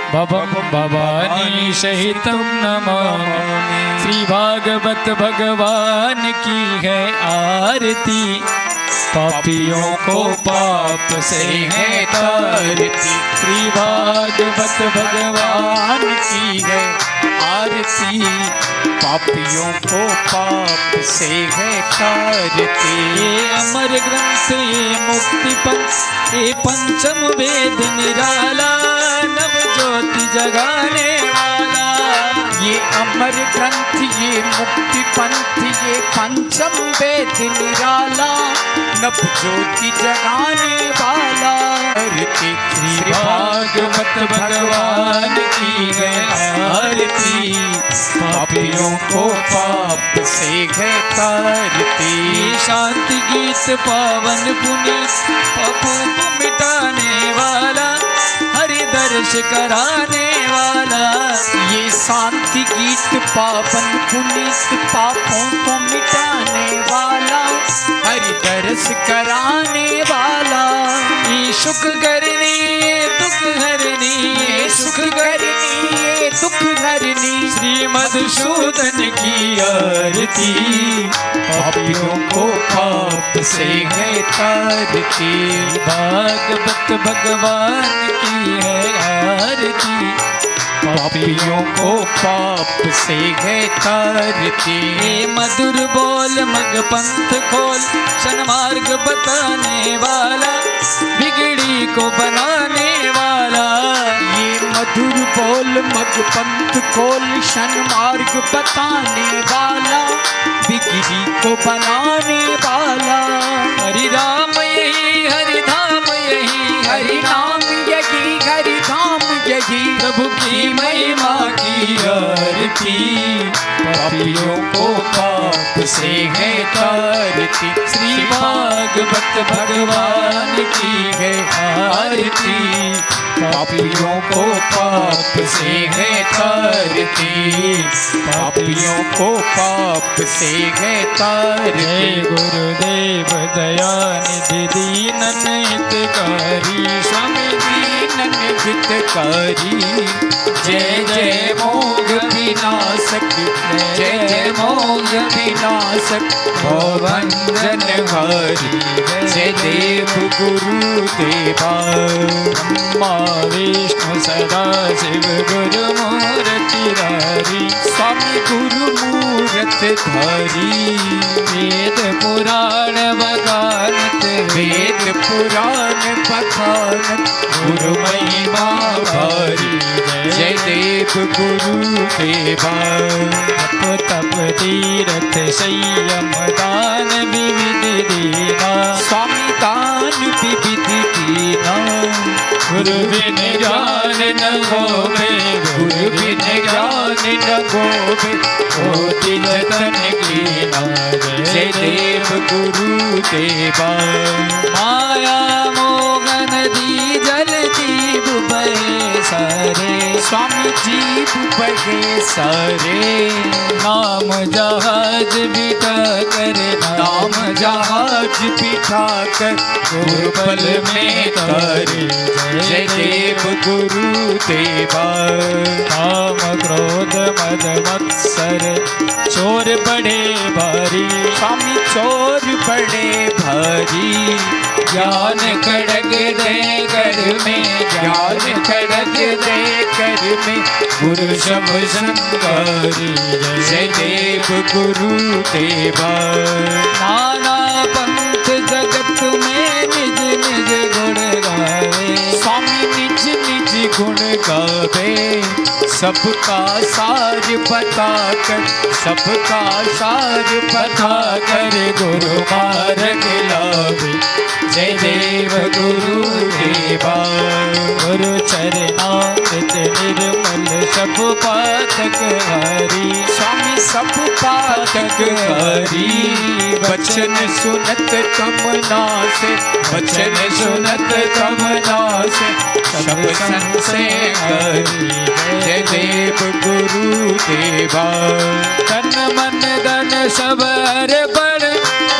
भवं भवानी सहितं नमामि। श्री भागवत भगवान की है आरती, पापियों को पाप से है तारती। श्री भागवत भगवान की है आरती, पापियों को पाप से है तारती। ये अमर ग्रंथ ये मुक्ति पंथ ये पंचम वेद निराला, नव ज्योति जगाने वाला। ये अमर ग्रंथ ये मुक्ति पंथ ये पंचम वेद निराला, नव ज्योति जगाने वाला। श्री भागवत भगवान की है आरती, पापियों को पाप से है तारती। शांति गीत पावन पुनीत, पापों को मिटाने वाला, हरि दर्श कराने वाला। ये शांति गीत पावन पुनीत, पापों को मिटाने वाला, हरि दर्श कराने वाला। ये सुख करनी ये दुख हरनी, ये सुख करनी ये दुख हरनी। श्री मधुसूदन की आरती, पापियों को पाप से है तारती। भागवत भगवान की है आरती, पापियों को पाप से है तारती। ये मधुर बोल मग पंथ खोल, सन्मार्ग बताने वाला, बिगड़ी को बनाने वाला। ये मधुर बोल मग पंथ खोल, सन्मार्ग बताने वाला, बिगड़ी को बनाने वाला। हरि राम यही हरि धाम यही, हरि नाम यही हरि धाम यही, प्रभु की महिमा की आरती, पापियों को पाप से है तारती। श्री भागवत भगवान की है आरती, पापियों को पाप से है तारती। पापियों को पाप से है तारती। जय गुरुदेव दयानिधि दीनन हितकारी, स्वामी दीनन हितकारी। जय जय मोह विनाशक, जय जय मोह विनाशक, भवभंजन हरि। जय देव गुरु देवा, ब्रह्मा विष्णु सदा शिव गुरु मूर्ति धारी। स्वामी गुरु मूरत धारी। वेद पुराण बखानत, वेद पुराण बखानत, गुरु महिमा भारी। जय देव गुरु देवा, तप तप तीरथ संयम दान विविध दीना। स्वामी दान विविध दीना। गुरु बिन ज्ञान न होवे, गुरु बिन ज्ञान न होवे, होती जतन कीना। जय देव गुरु देवा, माया मोह नदी जल जीव बहे सारे। स्वामी जीव बहे सारे। नाम जहाज बिठा कर, नाम जहाज बिठा कर, गुरुपल में तारे। जय देव गुरु देवा, काम क्रोध मद मत्सर चोर बड़े भारी। स्वामी चोर बड़े भारी। ज्ञान खड़ग दे कर में, ज्ञान खड़ग दे कर में, गुरु शब संगारी। जय देव गुरु देवा, नाना पंथ जगत में निज निज गुण गावे। स्वामी निज निज गुण गावे। सबका सार बता कर, सबका सार बता कर, गुरु मार्ग लावे। जय देव गुरु देवा, गुरु चरणामृत निर्मल सब पातक हारी। स्वामी सब पातक हारी। वचन सुनत कम नासे, वचन सुनत कम नासे, सब से करी जय देव गुरु देवा। तन मन धन सब अर्पण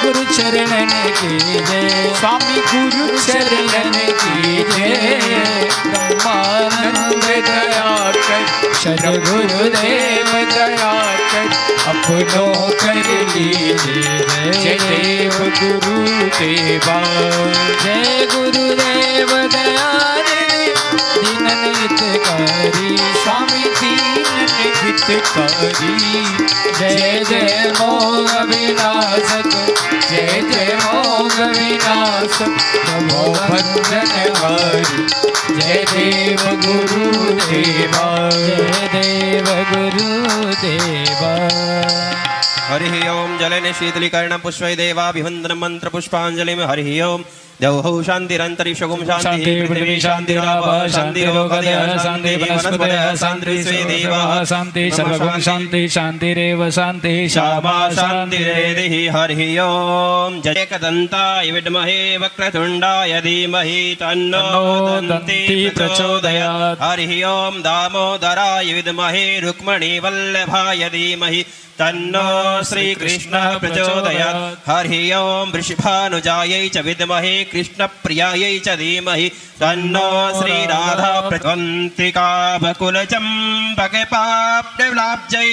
गुरु चरणन की जय। स्वामी गुरु चरणन की जय। ब्रह्मानंद दया कर सद्गुरुदेव दया कर अपनों कर लीजिए जय देव गुरु देवा। जय गुरुदेव दयानिधि दीनन हितकारी स्वामी दीनन हितकारी। जय जय मोह विनाशक जय जय मोह विनाशक नमो बंधनहारी जय देव गुरु देवा। जय देव गुरु देवा। हरि ओम जलेन शीतलीकरण पुष्पै देवाभिवंदन मंत्र पुष्पांजलिं हरि ओम। द्यौः शान्तिरन्तरिक्षगुं शान्तिः पृथिवी शान्तिरापः शान्तिरोगदयः शान्तिः वनस्पतयः शान्तिर्विश्वे देवाः शान्तिः सर्वगुं शान्तिः शान्तिरेव शान्तिः श्यामा शान्तिरेधिः। हरि ओम जय एकदन्ताय विद्महे वक्रतुण्डाय धीमहि तन्नो दन्ती प्रचोदयात्। हरि ओम दामोदराय विद्महे रुक्मिणीवल्लभाय धीमहि तन्नो श्रीकृष्णः प्रचोदयात्। हरि ओम वृषभानुजायै च विद्महे कृष्णप्रियायै च धीमहि तन्नो श्रीराधा प्रचोदयात्। बकुलचम्पकपाप्लब्जै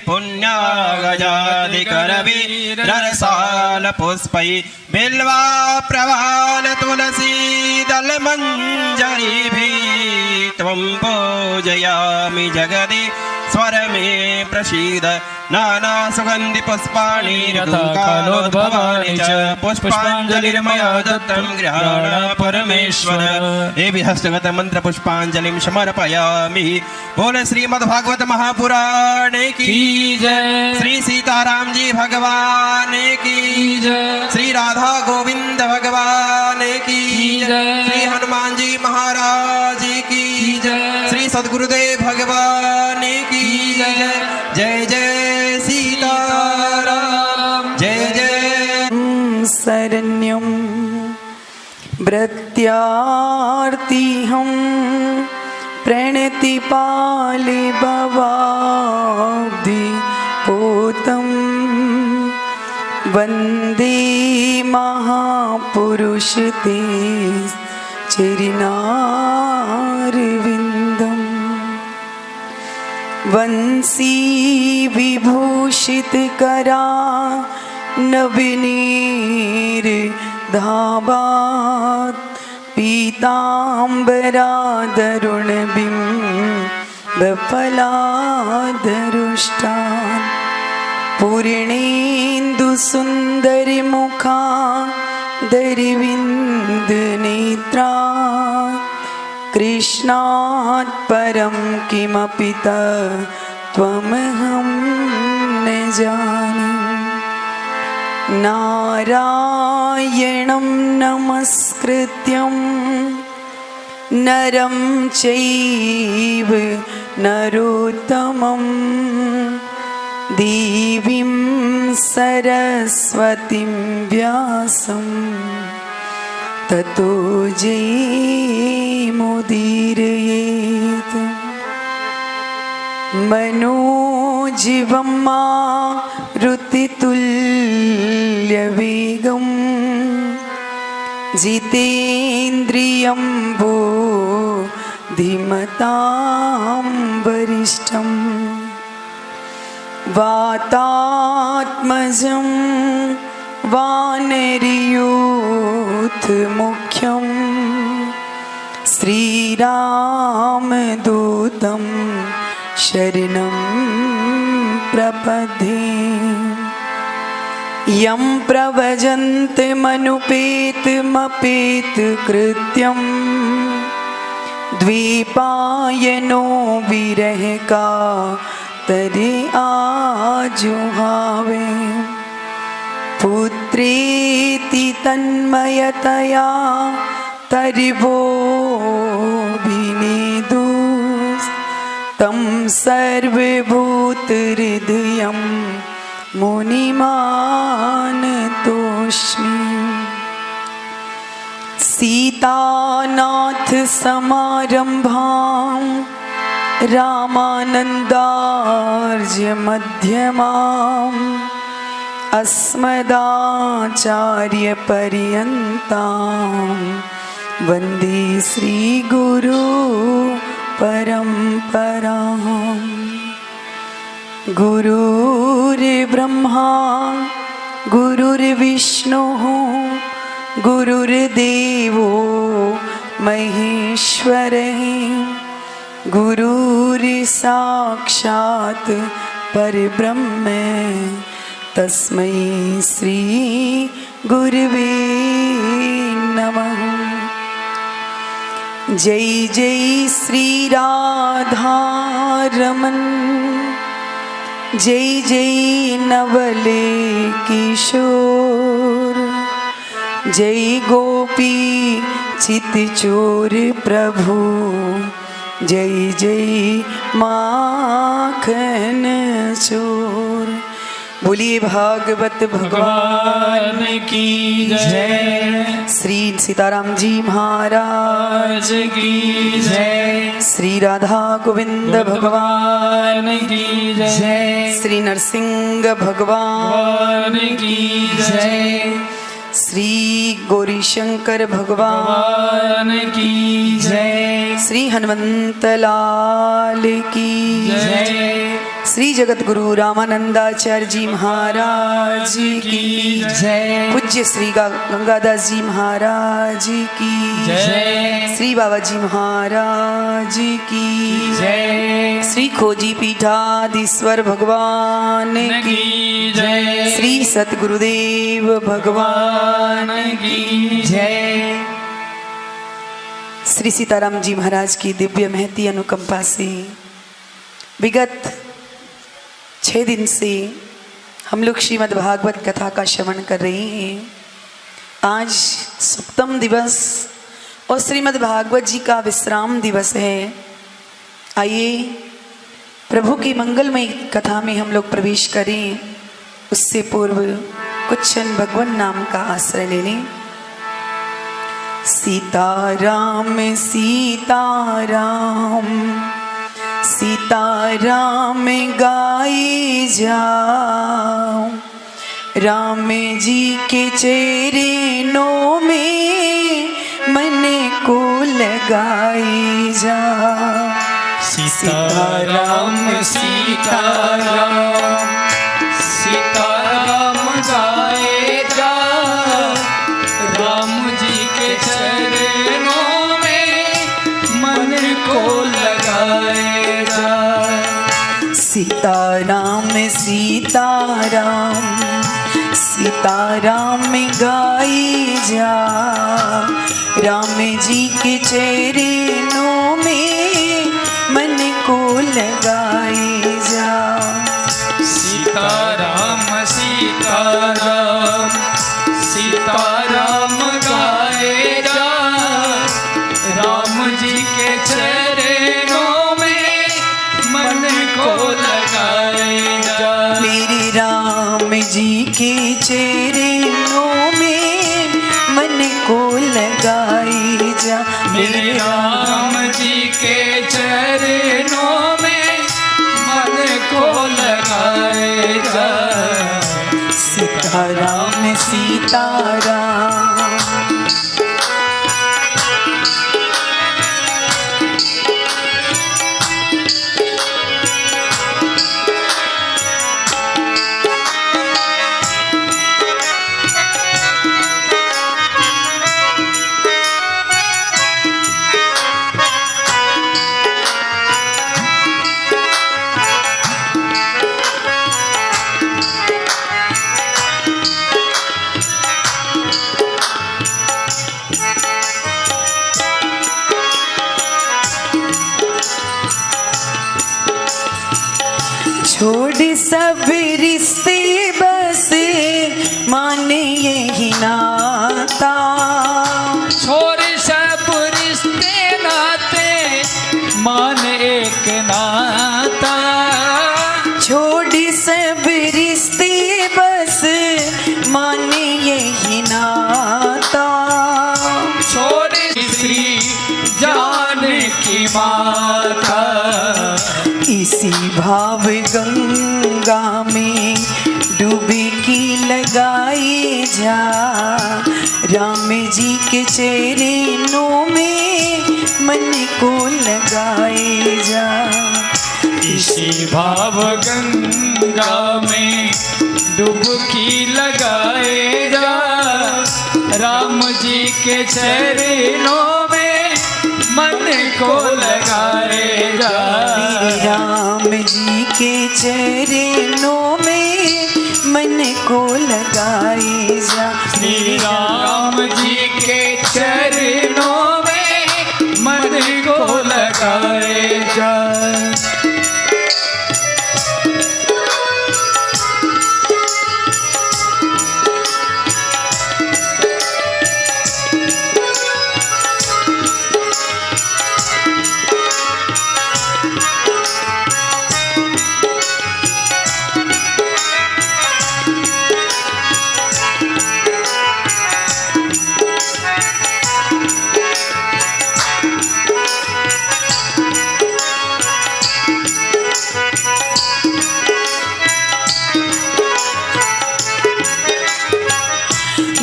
पुण्यागजादिकरवीररसालपुष्पै बिल्वा प्रवाल तुलसी दलमञ्जरीभिः त्वं पूजयामि जगदि स्वर में प्रसीद। नाना सुगंधि पुष्पाणि ऋतुकालोद्भवानि च पुष्पाञ्जलिर्मया दत्तं गृहाण परमेश्वर। देवी हस्तगत मंत्र पुष्पांजलिं समर्पयामि। बोल श्रीमद्भागवत महापुराण की जय। श्री सीताराम जी भगवान की जय। श्री राधा गोविंद भगवान की जय। श्री हनुमान जी महाराज की जय। श्री सद्गुरुदेव भगवान की जय। जय जय सीताराम जय जय। शरण्यं प्रत्यार्तिहं प्रणतिपालि भवाब्धि पोतं वन्दे महापुरुष ते चरणारविन्दम्। वंशी विभूषित करा नवनीर धाबात पीतांबरा दरुण बिंब फलादरुष्टान। पूर्णेन्दु सुंदर मुखा दरविंद नेत्रा। कृष्णात् परं किमपि त्वमहं न जाने। नारायणं नमस्कृत्यं नरं चैव नरोत्तमं देवीं सरस्वतीं व्यासं ततो जयमुदीरयेत्। मनोजीवं मारुतितुल्यवेगं जितेन्द्रियं बुद्धिमतां वरिष्ठं। वातात्मजं वानरयूथमुख्यं श्रीरामदूतं शरणं प्रपद्ये। यं प्रव्रजन्तमनुपेतमपेतकृत्यं द्वीपायनो विरहकातरे आजुहावे। पुत्रेति तन्मयतया तरिवोऽभिनेदुस्तं सर्वभूतहृदयं मुनिमानतोऽस्मि। सीतानाथ समारंभां रामानन्दार्य मध्यमाम् अस्मदाचार्यपर्यन्तां वन्दे श्रीगुरु परम्पराम्। गुरुर्ब्रह्मा गुरुर्विष्णुः गुरुर्देवो महेश्वरः गुरुर्साक्षात् परब्रह्म तस्मै श्री गुरुवे नमः। जय जय श्री राधा रमन जय जय नवले किशोर जय गोपी चितचोर प्रभु जय जय माखन चोर। बोलिए भागवत भगवान की जय। श्री सीताराम जी महाराज की जय। श्री राधा गोविंद भगवान की जय। श्री नरसिंह भगवान की जय। श्री गौरीशंकर भगवान की जय। श्री हनुमंत लाल की जय। श्री जगत गुरु रामानंदाचार्य जी महाराज की जय। पूज्य श्री गंगादास जी महाराज की जय। श्री बाबा जी महाराज की जय। श्री खोजी पीठाधीश्वर भगवान की जय। श्री सतगुरुदेव भगवान की जय। श्री सीताराम जी महाराज की दिव्य महती अनुकंपा से विगत 6 दिन से हम लोग श्रीमद् भागवत कथा का श्रवण कर रहे हैं। आज सप्तम दिवस और श्रीमद् भागवत जी का विश्राम दिवस है। आइए प्रभु की मंगलमय कथा में हम लोग प्रवेश करें। उससे पूर्व कुछ क्षण भगवान नाम का आश्रय ले लें। सीताराम सीताराम सीताराम गाई जाओ राम जी के चरणों में मन को लगाई जाओ। सीताराम सीताराम सीताराम गाए जा राम जी के चरणों में मन को लगाए जा। सीताराम सीताराम सीताराम गाई जा राम जी के चरणों में मन को लगाई जा। सीताराम सीताराम सीताराम गाए जा राम जी के चरणों में मन को लगाए जा। मेरे राम जी के चरणों में मन को लगाई जा। मेरे राम जी के चरणों में मन को लगाए जा। सीताराम सीताराम छोड़ सब रिश्ते बस माने यही नाता। छोड़ सब रिश्ते नाते मान एक नाता। छोड़ सब रिश्ते बस माने यही नाता। छोड़ इसी भाव गंगा में डुबकी लगाए जा, राम जी के चरणों में मन को लगाए जा। इसी भाव गंगा में डुबकी लगाए जा, राम जी के चरणों में मन को लगाए जा। राम जी के चरणों में मन को लगाए जा। श्री राम जी के चरणों में मन को लगाए जा।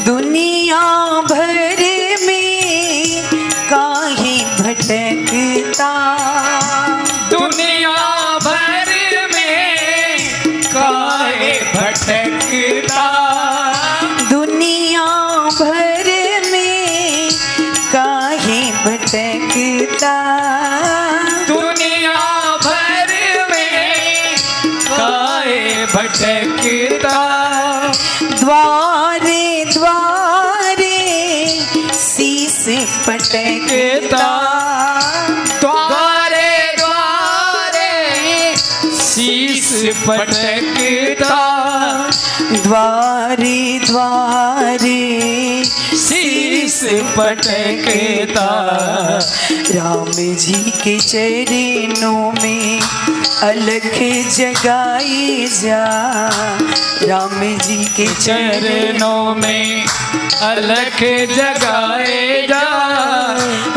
दुनिया भर में काहे भटकता, दुनिया भर में काहे भटकता, दुनिया भर में काहे भटकता, दुनिया भर में काहे भटकता। द्वारे द्वारे शीस पटकता, द्वारे द्वारे शीस पटकता, द्वारे द्वारे शीस पटकता। राम जी के चरणों में अलख जगाई जा, राम जी के चरणों में अलख जगाए जा,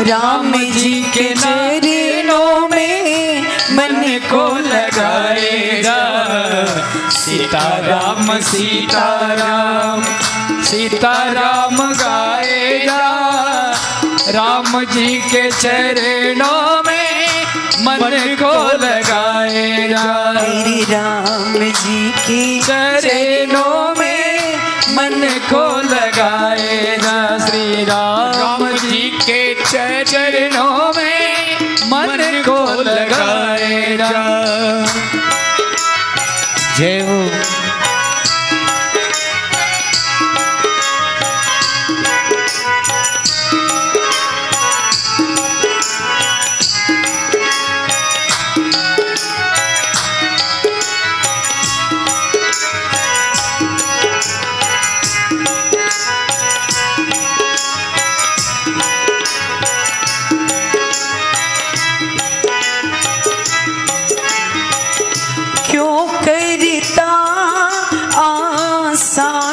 राम जी के चरणों में मन को लगाए जा। सीताराम सीताराम सीताराम गाए जा, राम जी के चरणों में मन को लगाए जा। मेरे राम जी के चरणों में मन को लगाए जा। श्री राम जी के चरणों में मन को लगाए जा। जय हो।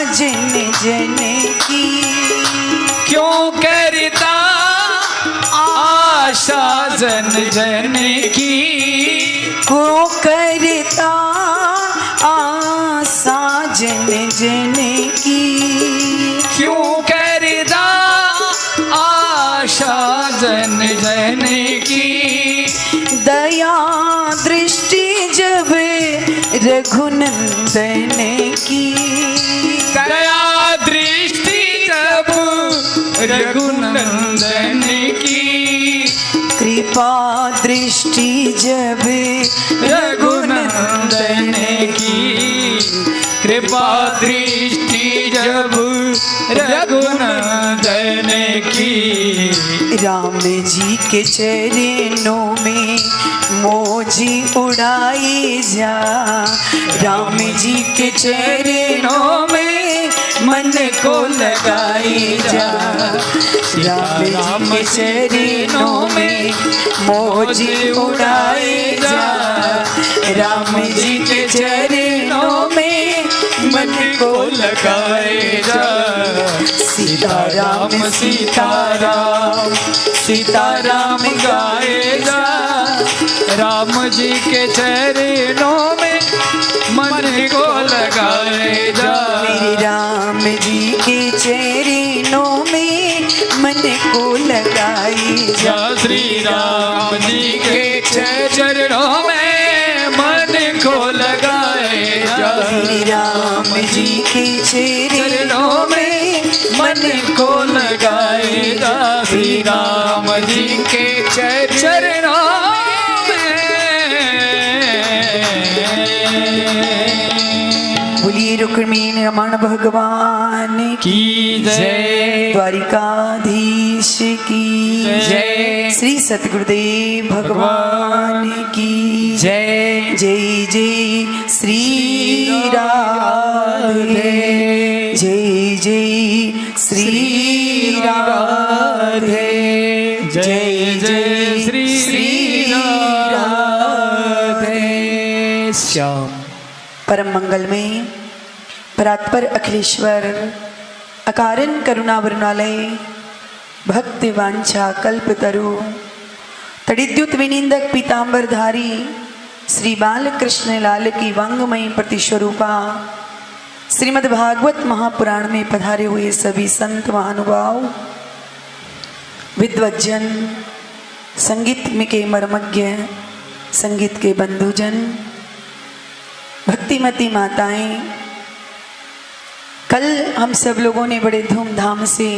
जन जन की, क्यों करता आशा जन जन की, क्यों करता आशा जन जन की, क्यों करता आशा जन जन की। दया दृष्टि जब रघुनंदन की, दया दृष्टि जब रघुनंदन की, कृपा दृष्टि जब रघुनंदन की, कृपा दृष्टि जब रघुनंदन की। राम जी के चरणों में मोजी उड़ाई जा, राम जी के चरणों में मन को लगाई जा। राम जी के चरणों में मोजी उड़ाई जा, राम जी के चरणों में मन को लगाए जा। सीताराम सीताराम सीताराम गाए जा, राम जी के चरणों में मन को लगाए जा। मेरे राम जी के चरणों में मन को लगाए जा। श्री राम जी के चरणों में मन को लगाए जा। श्री राम जी के चरणों में मन को लगाए जा। श्री राम जी के चरणों बोलिए रुक्मिणी रमण भगवान की जय। द्वारिकाधीश की जय। श्री सतगुरुदेव भगवान की जय। जय जय श्री राधे। जय जय श्री राधे। जय जय श्री राधे। श्याम परम मंगल में परात्पर अखिलेश्वर अकारण करुणा वरुणालय भक्ति वांछा कल्पतरु तड़िद्युत विनिंदक पीतांबरधारी श्री बालकृष्ण लाल की वांगमयी प्रतिस्वरूपा श्रीमद् भागवत महापुराण में पधारे हुए सभी संत महानुभाव विद्वज्जन संगीत में के मर्मज्ञ संगीत के बंधुजन भक्तिमती माताएं, कल हम सब लोगों ने बड़े धूमधाम से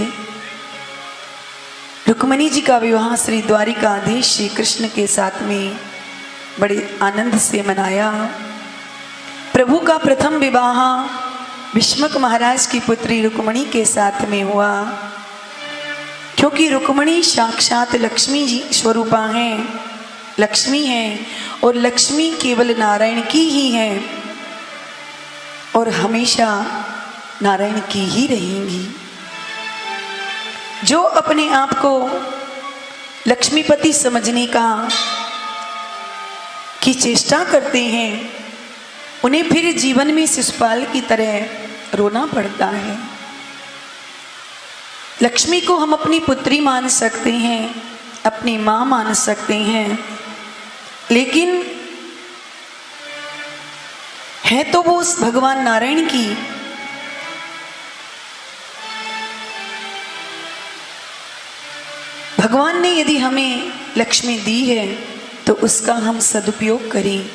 रुक्मिणी जी का विवाह श्री द्वारिकाधीश श्री कृष्ण के साथ में बड़े आनंद से मनाया। प्रभु का प्रथम विवाह भीष्मक महाराज की पुत्री रुक्मिणी के साथ में हुआ, क्योंकि रुक्मिणी साक्षात लक्ष्मी जी स्वरूपा हैं, लक्ष्मी हैं और लक्ष्मी केवल नारायण की ही है और हमेशा नारायण की ही रहेंगी। जो अपने आप को लक्ष्मीपति समझने की चेष्टा करते हैं उन्हें फिर जीवन में शिशुपाल की तरह रोना पड़ता है। लक्ष्मी को हम अपनी पुत्री मान सकते हैं, अपनी माँ मान सकते हैं, लेकिन है तो वो उस भगवान नारायण की। भगवान ने यदि हमें लक्ष्मी दी है तो उसका हम सदुपयोग करें।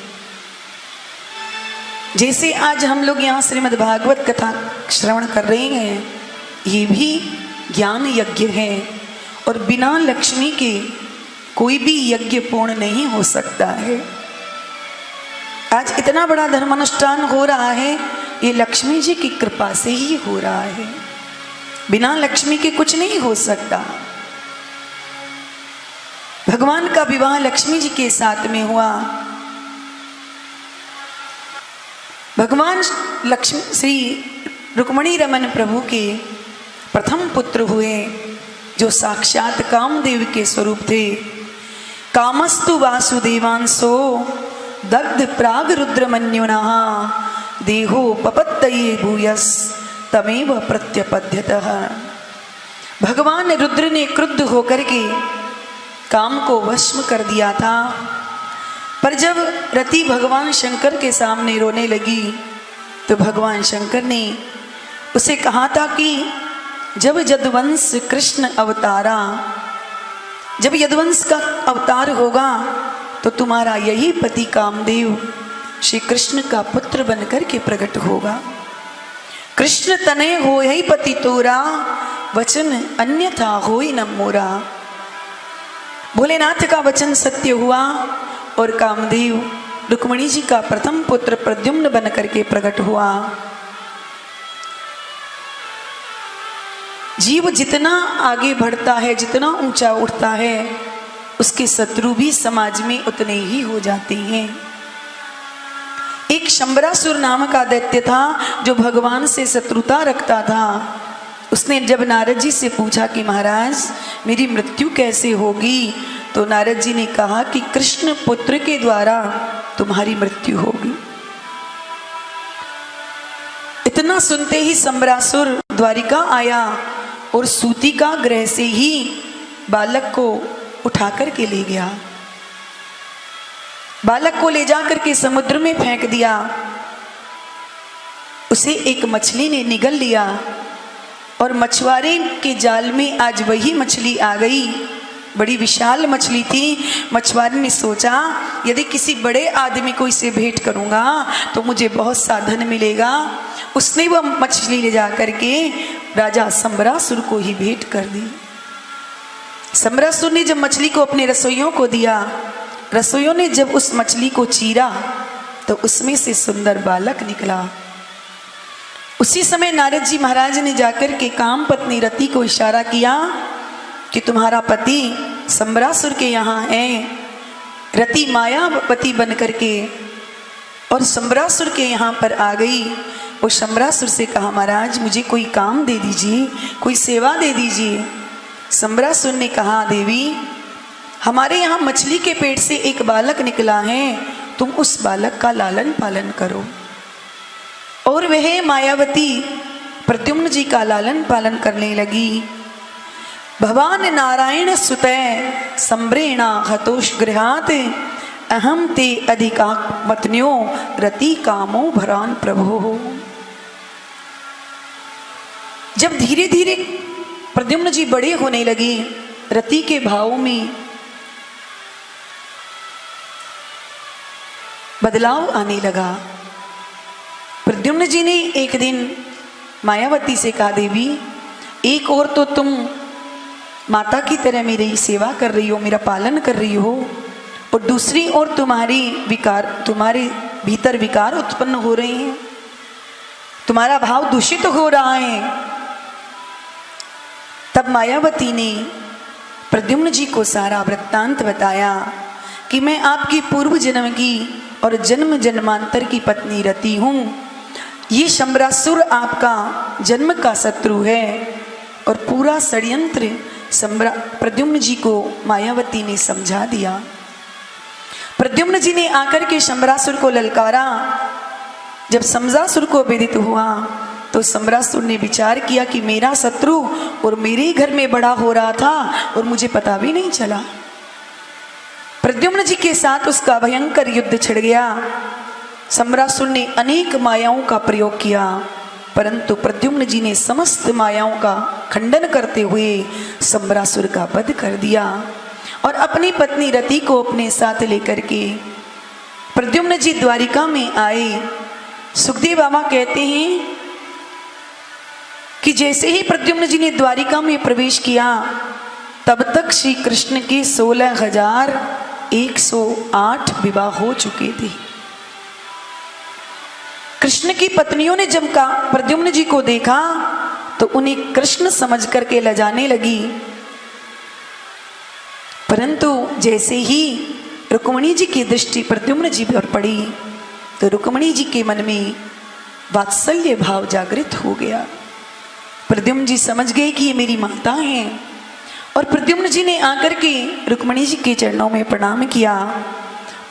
जैसे आज हम लोग यहाँ श्रीमद् भागवत कथा श्रवण कर रहे हैं, ये भी ज्ञान यज्ञ है और बिना लक्ष्मी के कोई भी यज्ञ पूर्ण नहीं हो सकता है। आज इतना बड़ा धर्मानुष्ठान हो रहा है, ये लक्ष्मी जी की कृपा से ही हो रहा है। बिना लक्ष्मी के कुछ नहीं हो सकता। भगवान का विवाह लक्ष्मी जी के साथ में हुआ। भगवान लक्ष्मी श्री रुक्मिणी रमन प्रभु के प्रथम पुत्र हुए, जो साक्षात कामदेव के स्वरूप थे। कामस्तु वासुदेवांसो दग्ध प्राग रुद्रमन्युना देहो पपत्तये भूयस तमेव प्रत्यपद्यतः। भगवान रुद्र ने क्रुद्ध होकर के काम को वश कर दिया था, पर जब रति भगवान शंकर के सामने रोने लगी तो भगवान शंकर ने उसे कहा था कि जब यदुवंश कृष्ण अवतारा, जब यदुवंश का अवतार होगा तो तुम्हारा यही पति कामदेव श्री कृष्ण का पुत्र बनकर के प्रकट होगा। कृष्ण तनय हो यही पति तोरा, वचन अन्यथा होई न मोरा। भोलेनाथ का वचन सत्य हुआ और कामदेव रुक्मिणी जी का प्रथम पुत्र प्रद्युम्न बनकर के प्रकट हुआ। जीव जितना आगे बढ़ता है, जितना ऊंचा उठता है, उसके शत्रु भी समाज में उतने ही हो जाते हैं। एक शंबरासुर नाम का दैत्य था जो भगवान से शत्रुता रखता था। उसने जब नारद जी से पूछा कि महाराज मेरी मृत्यु कैसे होगी, तो नारद जी ने कहा कि कृष्ण पुत्र के द्वारा तुम्हारी मृत्यु होगी। इतना सुनते ही शंबरासुर द्वारिका आया और सूतिका ग्रह से ही बालक को उठा कर के ले गया। बालक को ले जाकर के समुद्र में फेंक दिया। उसे एक मछली ने निगल लिया और मछुआरे के जाल में आज वही मछली आ गई। बड़ी विशाल मछली थी। मछुआरे ने सोचा यदि किसी बड़े आदमी को इसे भेंट करूंगा तो मुझे बहुत सा धन मिलेगा। उसने वह मछली ले जा करके राजा सम्बरासुर को ही भेंट कर दी। सम्बरासुर ने जब मछली को अपने रसोइयों को दिया, रसोइयों ने जब उस मछली को चीरा तो उसमें से सुंदर बालक निकला। उसी समय नारद जी महाराज ने जाकर के काम पत्नी रति को इशारा किया कि तुम्हारा पति सम्बरासुर के यहाँ है। रति मायावती बन करके और सम्बरासुर के यहाँ पर आ गई। वो सम्बरासुर से कहा महाराज मुझे कोई काम दे दीजिए, कोई सेवा दे दीजिए। सम्बरासुर ने कहा देवी हमारे यहाँ मछली के पेट से एक बालक निकला है, तुम उस बालक का लालन पालन करो। और वह मायावती प्रद्युम्न जी का लालन पालन करने लगी। भगवान नारायण सुतय संब्रेणा हतोष गृहात अहम ते अधिका पत्न्यो रति कामो भरान प्रभो। जब धीरे धीरे प्रद्युम्न जी बड़े होने लगे, रति के भाव में बदलाव आने लगा। प्रद्युम्न जी ने एक दिन मायावती से कहा देवी एक और तो तुम माता की तरह मेरी सेवा कर रही हो, मेरा पालन कर रही हो, और दूसरी ओर तुम्हारे भीतर विकार उत्पन्न हो रहे हैं, तुम्हारा भाव दूषित हो रहा है। तब मायावती ने प्रद्युम्न जी को सारा वृत्तांत बताया कि मैं आपकी पूर्व जन्म की और जन्म जन्मांतर की पत्नी रति हूँ। ये सम्बरासुर आपका जन्म का शत्रु है। और पूरा षड्यंत्र प्रद्युम्न जी को मायावती ने समझा दिया। प्रद्युम्न जी ने आकर के सम्बरासुर को ललकारा। जब सम्बरासुर को विदित हुआ तो सम्बरासुर ने विचार किया कि मेरा शत्रु और मेरे घर में बड़ा हो रहा था और मुझे पता भी नहीं चला। प्रद्युम्न जी के साथ उसका भयंकर युद्ध छिड़ गया। सम्बरासुर ने अनेक मायाओं का प्रयोग किया, परंतु प्रद्युम्न जी ने समस्त मायाओं का खंडन करते हुए सम्बरासुर का वध कर दिया और अपनी पत्नी रति को अपने साथ लेकर के प्रद्युम्न जी द्वारिका में आए। सुखदेव बाबा कहते हैं कि जैसे ही प्रद्युम्न जी ने द्वारिका में प्रवेश किया तब तक श्री कृष्ण के 16,108 विवाह हो चुके थे। कृष्ण की पत्नियों ने जब प्रद्युम्न जी को देखा तो उन्हें कृष्ण समझ करके लजाने लगी, परंतु जैसे ही रुक्मिणी जी की दृष्टि प्रद्युम्न जी पर पड़ी तो रुक्मिणी जी के मन में वात्सल्य भाव जागृत हो गया। प्रद्युम्न जी समझ गए कि ये मेरी माता हैं और प्रद्युम्न जी ने आकर के रुक्मिणी जी के चरणों में प्रणाम किया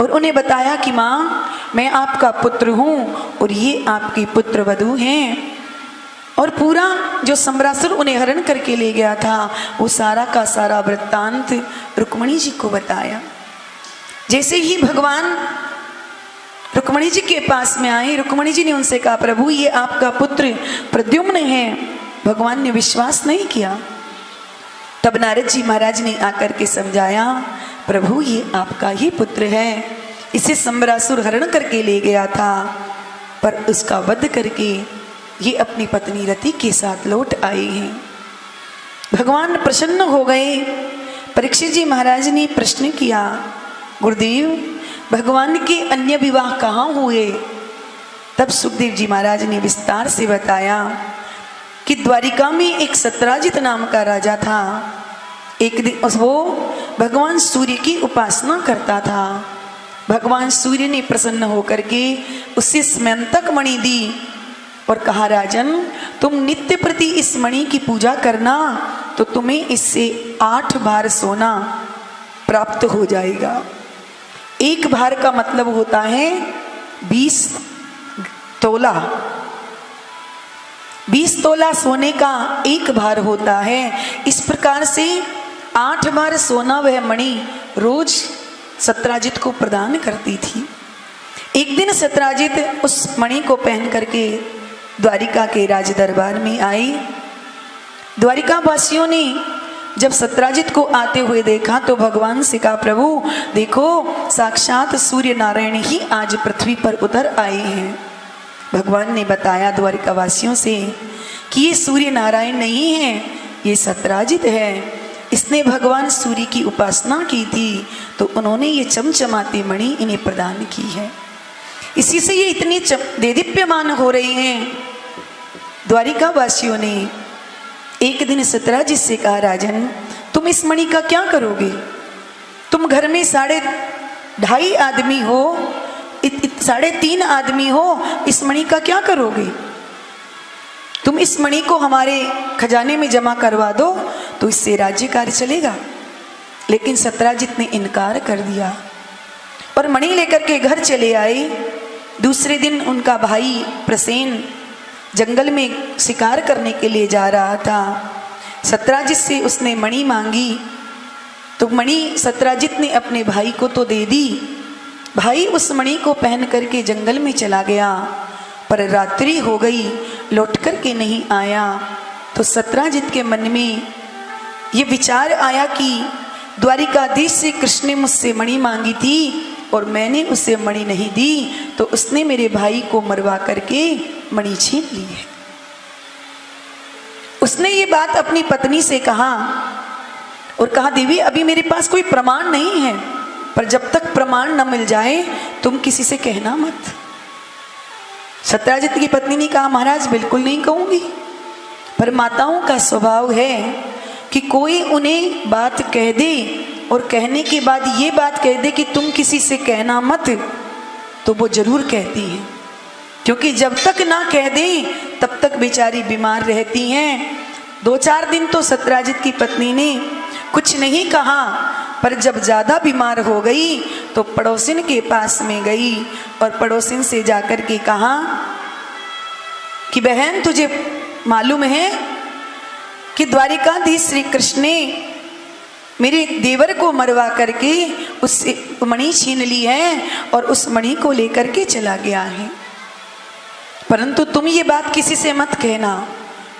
और उन्हें बताया कि माँ मैं आपका पुत्र हूँ और ये आपकी पुत्र वधू हैं। और पूरा जो सम्बरासुर उन्हें हरण करके ले गया था वो सारा का सारा वृत्तांत रुक्मिणी जी को बताया। जैसे ही भगवान रुक्मिणी जी के पास में आए, रुक्मिणी जी ने उनसे कहा प्रभु ये आपका पुत्र प्रद्युम्न है। भगवान ने विश्वास नहीं किया। तब नारद जी महाराज ने आकर के समझाया प्रभु ये आपका ही पुत्र है, इसे सम्बरासुर हरण करके ले गया था पर उसका वध करके ये अपनी पत्नी रति के साथ लौट आए हैं। भगवान प्रसन्न हो गए। परीक्षित जी महाराज ने प्रश्न किया गुरुदेव भगवान के अन्य विवाह कहाँ हुए? तब सुखदेव जी महाराज ने विस्तार से बताया कि द्वारिका में एक सत्राजित नाम का राजा था। एक दिन वो भगवान सूर्य की उपासना करता था। भगवान सूर्य ने प्रसन्न होकर के उसे स्मयंतक मणि दी और कहा राजन तुम नित्य प्रति इस मणि की पूजा करना तो तुम्हें इससे 8 भार सोना प्राप्त हो जाएगा। 1 भार का मतलब होता है 20 तोला। 20 तोला सोने का 1 भार होता है। इस प्रकार से 8 बार सोना वह मणि रोज सत्राजित को प्रदान करती थी। एक दिन सत्राजित उस मणि को पहन करके द्वारिका के राज दरबार में आई। द्वारिका वासियों ने जब सत्राजित को आते हुए देखा तो भगवान से कहा, प्रभु देखो साक्षात सूर्य नारायण ही आज पृथ्वी पर उतर आए हैं। भगवान ने बताया द्वारिका वासियों से कि ये सूर्य नारायण नहीं है, ये सत्राजित है। इसने भगवान सूर्य की उपासना की थी तो उन्होंने ये चमचमाती मणि इन्हें प्रदान की है, इसी से ये इतनी देदीप्यमान हो रही हैं। द्वारिका वासियों ने एक दिन सत्राजित से कहा, राजन तुम इस मणि का क्या करोगे? तुम घर में 2.5 आदमी हो, 3.5 आदमी हो, इस मणि का क्या करोगे? तुम इस मणि को हमारे खजाने में जमा करवा दो तो इससे राज्य कार्य चलेगा। लेकिन सत्राजित ने इनकार कर दिया और मणि लेकर के घर चले आए। दूसरे दिन उनका भाई प्रसेन जंगल में शिकार करने के लिए जा रहा था। सत्राजित से उसने मणि मांगी तो मणि सत्राजित ने अपने भाई को तो दे दी। भाई उस मणि को पहन करके जंगल में चला गया, पर रात्रि हो गई, लौट करके नहीं आया। तो सत्राजित के मन में ये विचार आया कि द्वारिकाधीश से कृष्ण ने मुझसे मणि मांगी थी और मैंने उसे मणि नहीं दी, तो उसने मेरे भाई को मरवा करके मणि छीन ली है। उसने ये बात अपनी पत्नी से कहा और कहा, देवी अभी मेरे पास कोई प्रमाण नहीं है, पर जब तक प्रमाण न मिल जाए तुम किसी से कहना मत। सत्राजित की पत्नी ने कहा, महाराज बिल्कुल नहीं कहूंगी, पर माताओं का स्वभाव है कि कोई उन्हें बात कह दे और कहने के बाद ये बात कह दे कि तुम किसी से कहना मत, तो वो जरूर कहती हैं, क्योंकि जब तक ना कह दें तब तक बेचारी बीमार रहती हैं। 2-4 दिन तो सत्राजित की पत्नी ने कुछ नहीं कहा, पर जब ज़्यादा बीमार हो गई तो पड़ोसिन के पास में गई और पड़ोसिन से जाकर के कहा कि बहन तुझे मालूम है कि द्वारिकाधीश श्री कृष्ण ने मेरे देवर को मरवा करके उससे मणि छीन ली है और उस मणि को लेकर के चला गया है, परंतु तुम ये बात किसी से मत कहना।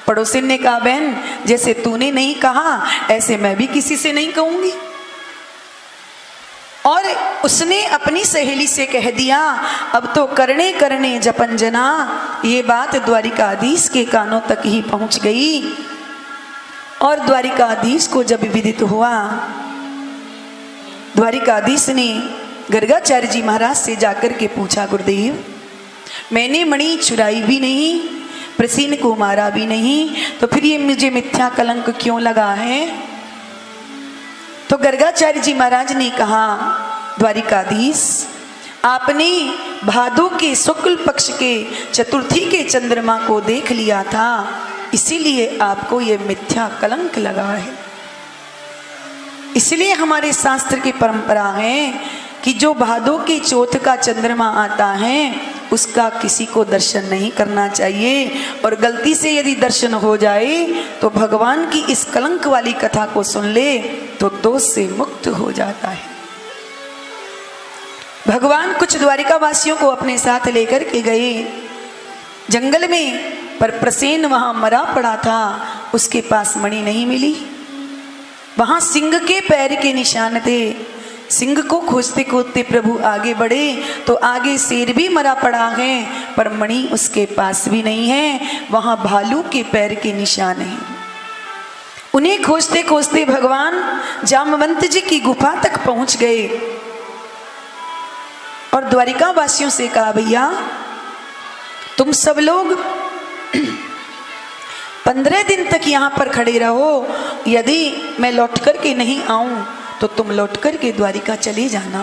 पड़ोसिन ने कहा, बहन जैसे तूने नहीं कहा ऐसे मैं भी किसी से नहीं कहूंगी। और उसने अपनी सहेली से कह दिया। अब तो करने करने जपन जना, ये बात द्वारिकाधीश के कानों तक ही पहुंच गई। और द्वारिकाधीश को जब विदित हुआ, द्वारिकाधीश ने गर्गाचार्य जी महाराज से जाकर के पूछा, गुरुदेव मैंने मणि चुराई भी नहीं, प्रसीन को मारा भी नहीं, तो फिर ये मुझे मिथ्या कलंक क्यों लगा है? तो गर्गाचार्य जी महाराज ने कहा, द्वारिकाधीश आपने भादो के शुक्ल पक्ष के चतुर्थी के चंद्रमा को देख लिया था, इसीलिए आपको ये मिथ्या कलंक लगा है। इसलिए हमारे शास्त्र की परंपरा है कि जो भादो के चौथ का चंद्रमा आता है उसका किसी को दर्शन नहीं करना चाहिए, और गलती से यदि दर्शन हो जाए तो भगवान की इस कलंक वाली कथा को सुन ले तो दोष से मुक्त हो जाता है। भगवान कुछ द्वारिका वासियों को अपने साथ लेकर के गए जंगल में, पर प्रसेन वहां मरा पड़ा था, उसके पास मणि नहीं मिली। वहां सिंह के पैर के निशान थे। सिंह को खोजते खोजते प्रभु आगे बढ़े तो आगे शेर भी मरा पड़ा है, पर मणि उसके पास भी नहीं है। वहां भालू के पैर के निशान हैं। उन्हें खोजते खोजते भगवान जामवंत जी की गुफा तक पहुंच गए और द्वारिका वासियों से कहा, भैया तुम सब लोग 15 दिन तक यहाँ पर खड़े रहो, यदि मैं लौट कर के नहीं आऊं तो तुम लौट कर के द्वारिका चले जाना।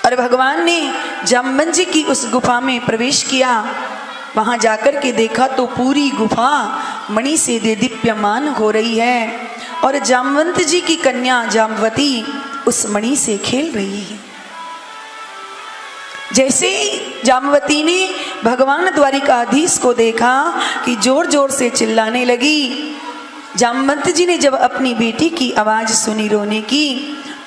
और भगवान ने जामवंत जी की उस गुफा में प्रवेश किया। वहां जाकर के देखा तो पूरी गुफा मणि से दीप्यमान हो रही है और जामवंत जी की कन्या जामवती उस मणि से खेल रही है। जैसे ही जामवती ने भगवान द्वारिकाधीश को देखा कि जोर जोर से चिल्लाने लगी। जामवंत जी ने जब अपनी बेटी की आवाज सुनी रोने की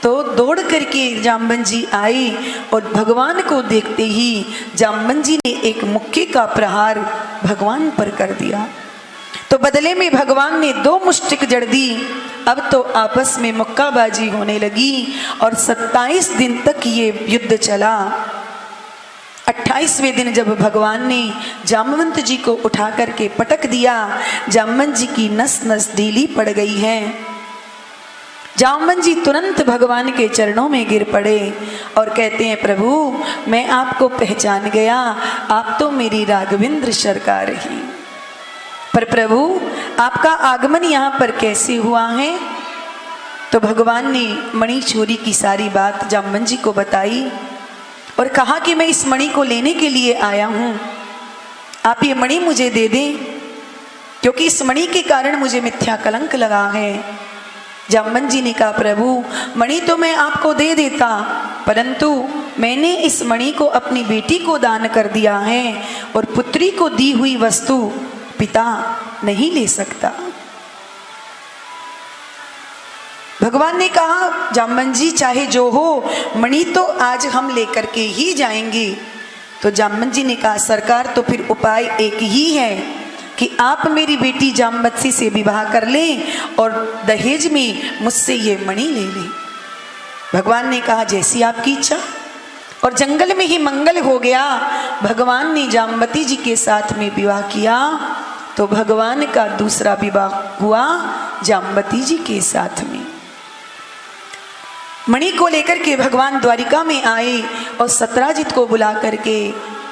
तो दौड़ करके जाम्बन जी आए और भगवान को देखते ही जाम्बन जी ने एक मुक्के का प्रहार भगवान पर कर दिया। तो बदले में भगवान ने 2 मुष्टिक जड़ दी। अब तो आपस में मुक्काबाजी होने लगी और 27 दिन तक ये युद्ध चला। 28वें दिन जब भगवान ने जामवंत जी को उठा करके पटक दिया, जामवंत जी की नस नस ढीली पड़ गई है। जामवंत जी तुरंत भगवान के चरणों में गिर पड़े और कहते हैं, प्रभु मैं आपको पहचान गया, आप तो मेरी राघवेंद्र सरकार ही। पर प्रभु आपका आगमन यहाँ पर कैसे हुआ है? तो भगवान ने मणि चोरी की सारी बात जामवंत जी को बताई और कहा कि मैं इस मणि को लेने के लिए आया हूँ, आप ये मणि मुझे दे दें, क्योंकि इस मणि के कारण मुझे मिथ्या कलंक लगा है। जामवंत जी ने कहा, प्रभु मणि तो मैं आपको दे देता, परंतु मैंने इस मणि को अपनी बेटी को दान कर दिया है और पुत्री को दी हुई वस्तु पिता नहीं ले सकता। भगवान ने कहा, जामवंत जी चाहे जो हो, मणि तो आज हम लेकर के ही जाएंगे। तो जामवंत जी ने कहा, सरकार तो फिर उपाय एक ही है कि आप मेरी बेटी जाम्बवती से विवाह कर लें और दहेज में मुझसे ये मणि ले लें। भगवान ने कहा, जैसी आपकी इच्छा। और जंगल में ही मंगल हो गया। भगवान ने जाम्बवती जी के साथ में विवाह किया तो भगवान का दूसरा विवाह हुआ जाम्बवती जी के साथ में। मणि को लेकर के भगवान द्वारिका में आए और सत्राजित को बुला करके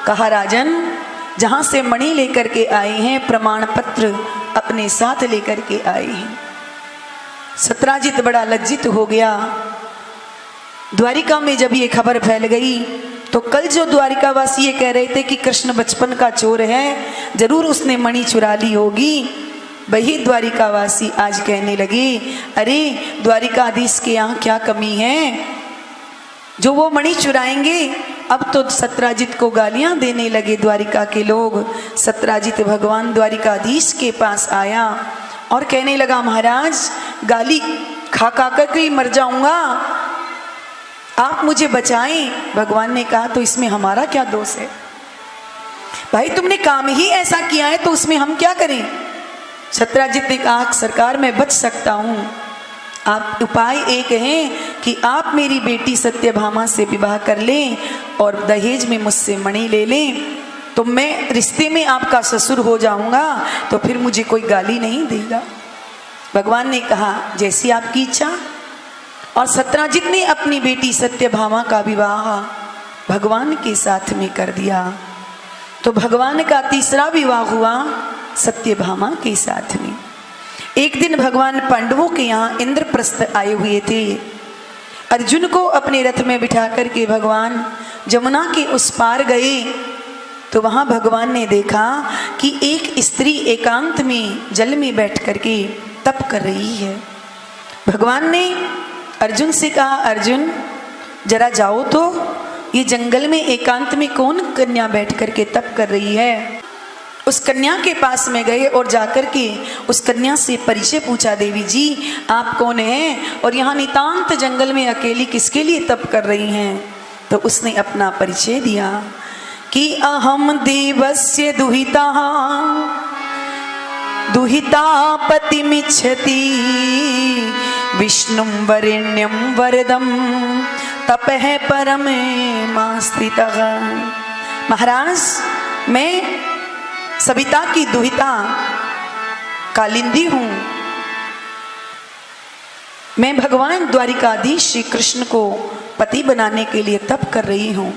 कहा, राजन जहाँ से मणि लेकर के आए हैं प्रमाण पत्र अपने साथ लेकर के आए हैं। सत्राजित बड़ा लज्जित हो गया। द्वारिका में जब ये खबर फैल गई तो कल जो द्वारिकावासी ये कह रहे थे कि कृष्ण बचपन का चोर है, जरूर उसने मणि चुरा ली होगी, वही द्वारिकावासी आज कहने लगे, अरे द्वारिकाधीश के यहाँ क्या कमी है जो वो मणि चुराएंगे। अब तो सत्राजित को गालियां देने लगे द्वारिका के लोग। सत्राजित भगवान द्वारिकाधीश के पास आया और कहने लगा, महाराज गाली खा खा कर ही मर जाऊंगा, आप मुझे बचाएं। भगवान ने कहा, तो इसमें हमारा क्या दोष है भाई, तुमने काम ही ऐसा किया है तो उसमें हम क्या करें। सत्राजित ने कहा, सरकार मैं बच सकता हूँ, आप उपाय एक है कि आप मेरी बेटी सत्यभामा से विवाह कर लें और दहेज में मुझसे मणि ले लें, तो मैं रिश्ते में आपका ससुर हो जाऊंगा, तो फिर मुझे कोई गाली नहीं देगा। भगवान ने कहा, जैसी आपकी इच्छा। और सत्राजित ने अपनी बेटी सत्यभामा का विवाह भगवान के साथ में कर दिया। तो भगवान का तीसरा विवाह हुआ सत्यभामा के साथ में। एक दिन भगवान पांडवों के यहाँ इंद्रप्रस्थ आए हुए थे। अर्जुन को अपने रथ में बिठा करके भगवान जमुना के उस पार गए तो वहाँ भगवान ने देखा कि एक स्त्री एकांत में जल में बैठ करके तप कर रही है। भगवान ने अर्जुन से कहा, अर्जुन जरा जाओ तो, ये जंगल में एकांत में कौन कन्या बैठ करके तप कर रही है। उस कन्या के पास में गए और जाकर के उस कन्या से परिचय पूछा, देवी जी आप कौन हैं और यहाँ नितांत जंगल में अकेली किसके लिए तप कर रही हैं। तो उसने अपना परिचय दिया कि अहम देवस्य दुहिता दुहिता पतिमिच्छति विष्णुं वरेण्यं वरदं तपः परमेमास्थितः। महाराज मैं सविता की दुहिता कालिंदी हूँ, मैं भगवान द्वारिकाधीश श्री कृष्ण को पति बनाने के लिए तप कर रही हूँ।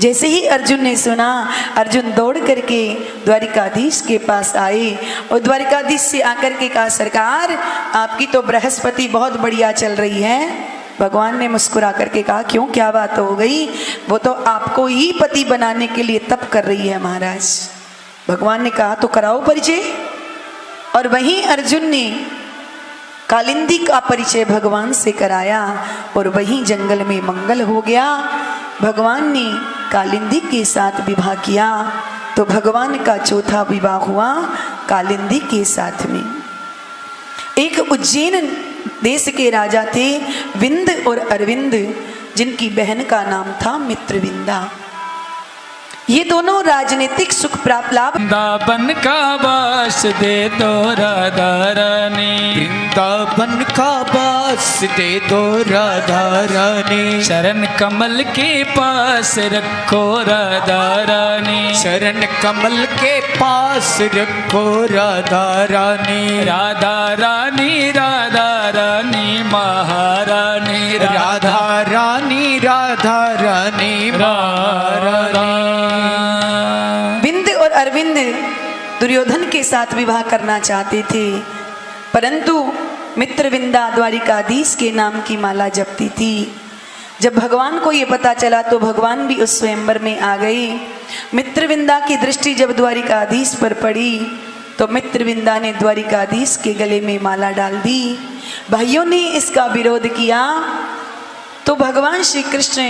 जैसे ही अर्जुन ने सुना, अर्जुन दौड़ करके द्वारिकाधीश के पास आए और द्वारिकाधीश से आकर के कहा, सरकार आपकी तो बृहस्पति बहुत बढ़िया चल रही है। भगवान ने मुस्कुरा करके कहा, क्यों क्या बात हो गई, वो तो आपको ही पति बनाने के लिए तप कर रही है महाराज। भगवान ने कहा, तो कराओ परिचय। और वहीं अर्जुन ने कालिंदी का परिचय भगवान से कराया और वहीं जंगल में मंगल हो गया। भगवान ने कालिंदी के साथ विवाह किया तो भगवान का चौथा विवाह हुआ कालिंदी के साथ में। एक उज्जैन देश के राजा थे विंद और अरविंद, जिनकी बहन का नाम था मित्रविंदा। ये दोनों राजनीतिक सुख प्राप्त लाभ वृंदावन का वास दे दो राधा रानी, वृंदावन का वास दे दो राधा रानी, शरण कमल के पास रखो राधा रानी, शरण कमल के पास रखो राधा रानी, राधा रानी राधा रानी महारानी, राधा रानी राधा रानी महारानी। विंद और अरविंद दुर्योधन के साथ विवाह करना चाहते थे, परंतु मित्रविंदा द्वारिकाधीश के नाम की माला जपती थी। जब भगवान को ये पता चला तो भगवान भी उस स्वयंवर में आ गए। मित्रविंदा की दृष्टि जब द्वारिकाधीश पर पड़ी तो मित्रविंदा ने द्वारिकाधीश के गले में माला डाल दी। भाइयों ने इसका विरोध किया तो भगवान श्री कृष्ण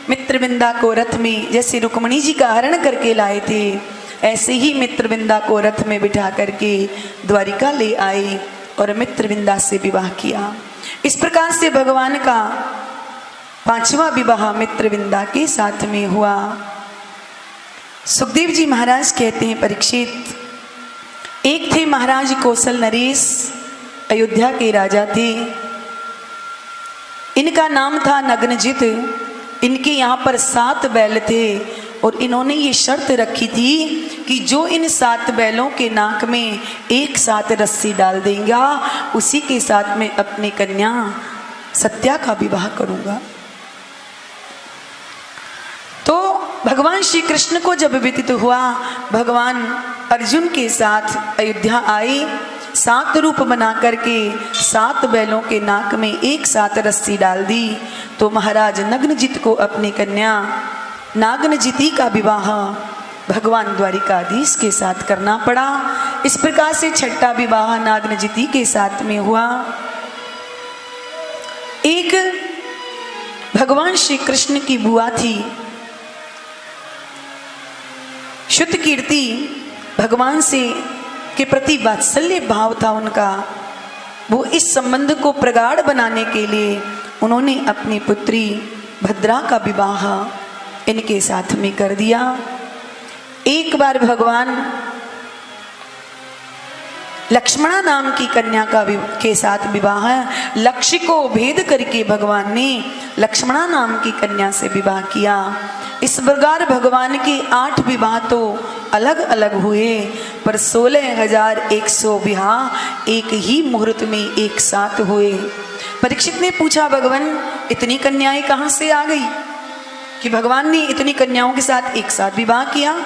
मित्रविंदा को रथ में, जैसे रुक्मणी जी का हरण करके लाए थे, ऐसे ही मित्रविंदा को रथ में बिठा करके द्वारिका ले आए और मित्रविंदा से विवाह किया। इस प्रकार से भगवान का 5वां विवाह मित्रविंदा के साथ में हुआ। सुखदेव जी महाराज कहते हैं, परीक्षित, एक थे महाराज कौशल नरेश, अयोध्या के राजा थे। इनका नाम था नग्नजित। इनके यहाँ पर 7 बैल थे और इन्होंने ये शर्त रखी थी कि जो इन 7 बैलों के नाक में एक साथ रस्सी डाल देगा उसी के साथ में अपनी कन्या सत्या का विवाह करूंगा। तो भगवान श्री कृष्ण को जब विदित हुआ, भगवान अर्जुन के साथ अयोध्या आए, 7 रूप बना करके 7 बैलों के नाक में एक साथ रस्सी डाल दी। तो महाराज नग्नजित को अपनी कन्या नागनजिती का विवाह भगवान द्वारिकाधीश के साथ करना पड़ा। इस प्रकार से 6ठा विवाह नागनजिती के साथ में हुआ। एक भगवान श्री कृष्ण की बुआ थी शुद्ध कीर्ति, भगवान से के प्रति वात्सल्य भाव था उनका। वो इस संबंध को प्रगाढ़ बनाने के लिए उन्होंने अपनी पुत्री भद्रा का विवाह इनके साथ में कर दिया। एक बार भगवान लक्ष्मणा नाम की कन्या का के साथ विवाह, लक्ष्य को भेद करके भगवान ने लक्ष्मणा नाम की कन्या से विवाह किया। इस प्रकार भगवान के 8 विवाह तो अलग अलग हुए, पर 16,100 विवाह एक ही मुहूर्त में एक साथ हुए। परीक्षित ने पूछा, भगवान इतनी कन्याएं कहाँ से आ गई कि भगवान ने इतनी कन्याओं के साथ एक साथ विवाह किया?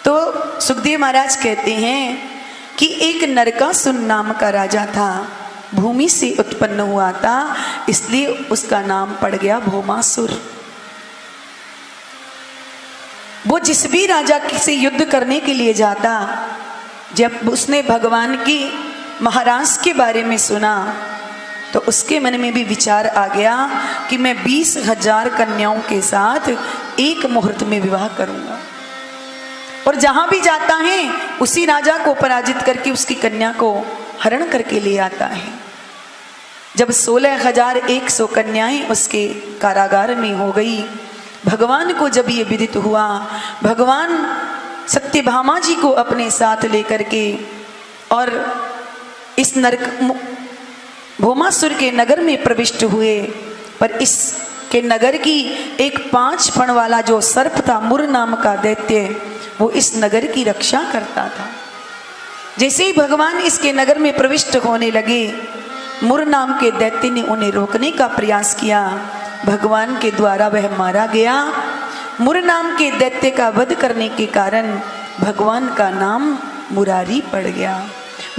तो सुखदेव महाराज कहते हैं कि एक नरकासुर नाम का राजा था, भूमि से उत्पन्न हुआ था, इसलिए उसका नाम पड़ गया भौमासुर। वो जिस भी राजा से युद्ध करने के लिए जाता, जब उसने भगवान की महाराज के बारे में सुना तो उसके मन में भी विचार आ गया कि मैं 20,000 कन्याओं के साथ एक मुहूर्त में विवाह करूंगा। और जहां भी जाता है उसी राजा को पराजित करके उसकी कन्या को हरण करके ले आता है। जब 16,100 कन्याएं उसके कारागार में हो गई, भगवान को जब ये विदित हुआ, भगवान सत्यभामा जी को अपने साथ लेकर के और इस भौमासुर के नगर में प्रविष्ट हुए। पर इसके नगर की एक 5 फण वाला जो सर्प था, मुर नाम का दैत्य, वो इस नगर की रक्षा करता था। जैसे ही भगवान इसके नगर में प्रविष्ट होने लगे, मुर नाम के दैत्य ने उन्हें रोकने का प्रयास किया। भगवान के द्वारा वह मारा गया। मुर नाम के दैत्य का वध करने के कारण भगवान का नाम मुरारी पड़ गया।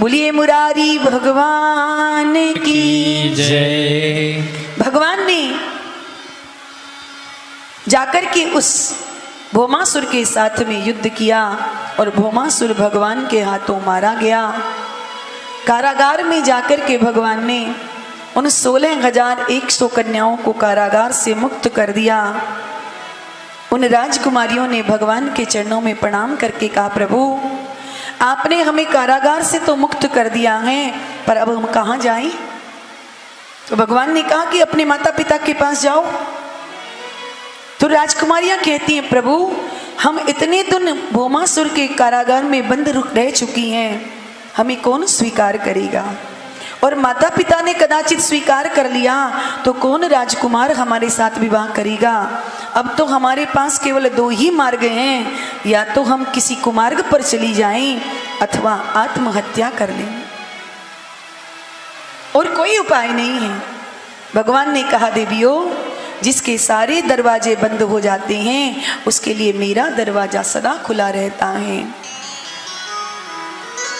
बोलिए मुरारी भगवान की जय। भगवान ने जाकर के उस भौमासुर के साथ में युद्ध किया और भौमासुर भगवान के हाथों मारा गया। कारागार में जाकर के भगवान ने उन 16,100 कन्याओं को कारागार से मुक्त कर दिया। उन राजकुमारियों ने भगवान के चरणों में प्रणाम करके कहा, प्रभु आपने हमें कारागार से तो मुक्त कर दिया है, पर अब हम कहाँ जाएं? तो भगवान ने कहा कि अपने माता पिता के पास जाओ। तो राजकुमारियां कहती हैं, प्रभु हम इतने दिन भौमासुर के कारागार में बंद रह चुकी हैं, हमें कौन स्वीकार करेगा? और माता पिता ने कदाचित स्वीकार कर लिया तो कौन राजकुमार हमारे साथ विवाह करेगा? अब तो हमारे पास केवल 2 ही मार्ग हैं, या तो हम किसी कुमार्ग पर चली जाएं अथवा आत्महत्या कर लें, और कोई उपाय नहीं है। भगवान ने कहा, देवियों जिसके सारे दरवाजे बंद हो जाते हैं उसके लिए मेरा दरवाजा सदा खुला रहता है।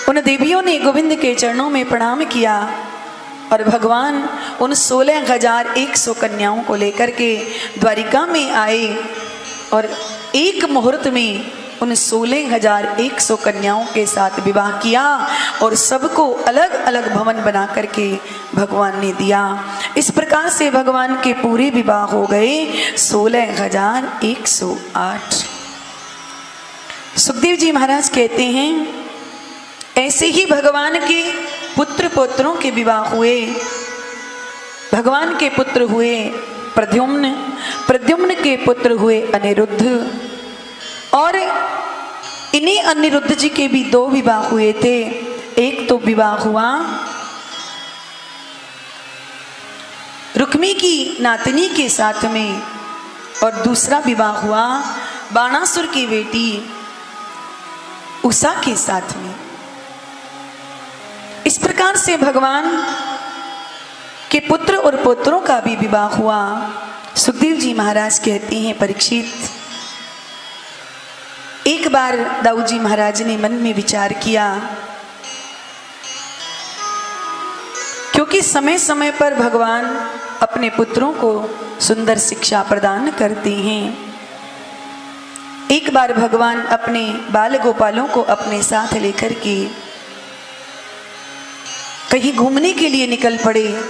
उन देवियों ने गोविंद के चरणों में प्रणाम किया और भगवान उन 16,100 कन्याओं को लेकर के द्वारिका में आए और एक मुहूर्त में उन 16,100 कन्याओं के साथ विवाह किया और सबको अलग अलग भवन बना करके भगवान ने दिया। इस प्रकार से भगवान के पूरे विवाह हो गए 16,108। सुखदेव जी महाराज कहते हैं, ऐसे ही भगवान के पुत्र पौत्रों के विवाह हुए। भगवान के पुत्र हुए प्रद्युम्न, प्रद्युम्न के पुत्र हुए अनिरुद्ध, और इन्हीं अनिरुद्ध जी के भी 2 विवाह हुए थे। एक तो विवाह हुआ रुक्मी की नातनी के साथ में, और दूसरा विवाह हुआ बाणासुर की बेटी उषा के साथ में। इस प्रकार से भगवान के पुत्र और पुत्रों का भी विवाह हुआ। सुखदेव जी महाराज कहते हैं, परीक्षित एक बार दाऊद जी महाराज ने मन में विचार किया, क्योंकि समय समय पर भगवान अपने पुत्रों को सुंदर शिक्षा प्रदान करते हैं। एक बार भगवान अपने बाल गोपालों को अपने साथ लेकर के कहीं घूमने के लिए निकल पड़े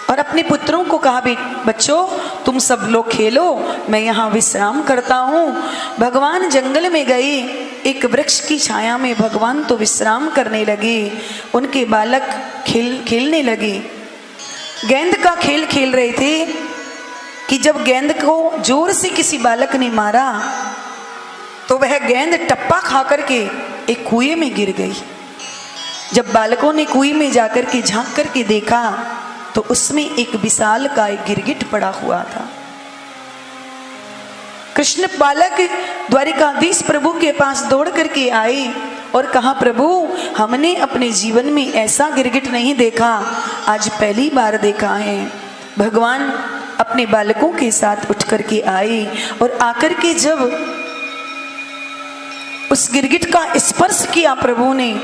और अपने पुत्रों को कहा, बच्चों तुम सब लोग खेलो, मैं यहाँ विश्राम करता हूँ। भगवान जंगल में गए, एक वृक्ष की छाया में भगवान तो विश्राम करने लगे, उनके बालक खेलने लगे। गेंद का खेल खेल रहे थे कि जब गेंद को जोर से किसी बालक ने मारा तो वह गेंद टप्पा खा करके एक कुएं में गिर गई। जब बालकों ने कुएं में जाकर के झांक करके देखा तो उसमें एक विशाल का एक गिरगिट पड़ा हुआ था। कृष्ण बालक द्वारिकाधीश प्रभु के पास दौड़ करके आए और कहा, प्रभु हमने अपने जीवन में ऐसा गिरगिट नहीं देखा, आज पहली बार देखा है। भगवान अपने बालकों के साथ उठ करके आए और आकर के जब उस गिरगिट का स्पर्श किया, प्रभु ने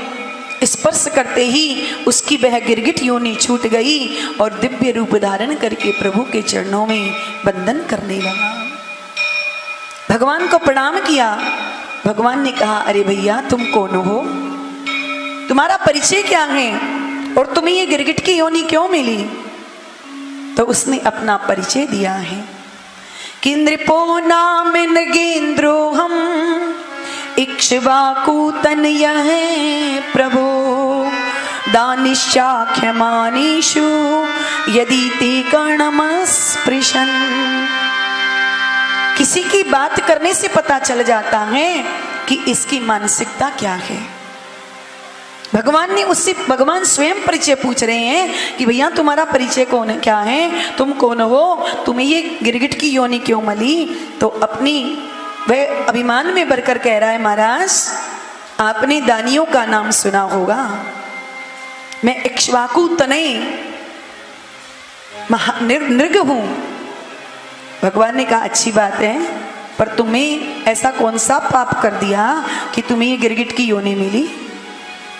स्पर्श करते ही उसकी वह गिरगिट योनि छूट गई और दिव्य रूप धारण करके प्रभु के चरणों में वंदन करने लगा। भगवान को प्रणाम किया। भगवान ने कहा, अरे भैया तुम कौन हो, तुम्हारा परिचय क्या है और तुम्हें ये गिरगिट की योनि क्यों मिली? तो उसने अपना परिचय दिया है कि नृपो नाम नगेंद्रो हम इक्ष्वाकु तनयः प्रभो दानिशाख्यमानीषु यदि ते कर्णमस्पृशन्। किसी की बात करने से पता चल जाता है कि इसकी मानसिकता क्या है। भगवान ने उससे, भगवान स्वयं परिचय पूछ रहे हैं कि भैया तुम्हारा परिचय कौन है, क्या है, तुम कौन हो, तुम्हें ये गिरगिट की योनि क्यों मिली? तो अपनी वह अभिमान में भरकर कह रहा है, महाराज आपने दानियों का नाम सुना होगा, मैं इक्ष्वाकु तनय नृग हूं। भगवान ने कहा, अच्छी बात है, पर तुम्हें ऐसा कौन सा पाप कर दिया कि तुम्हें ये गिरगिट की योनि मिली?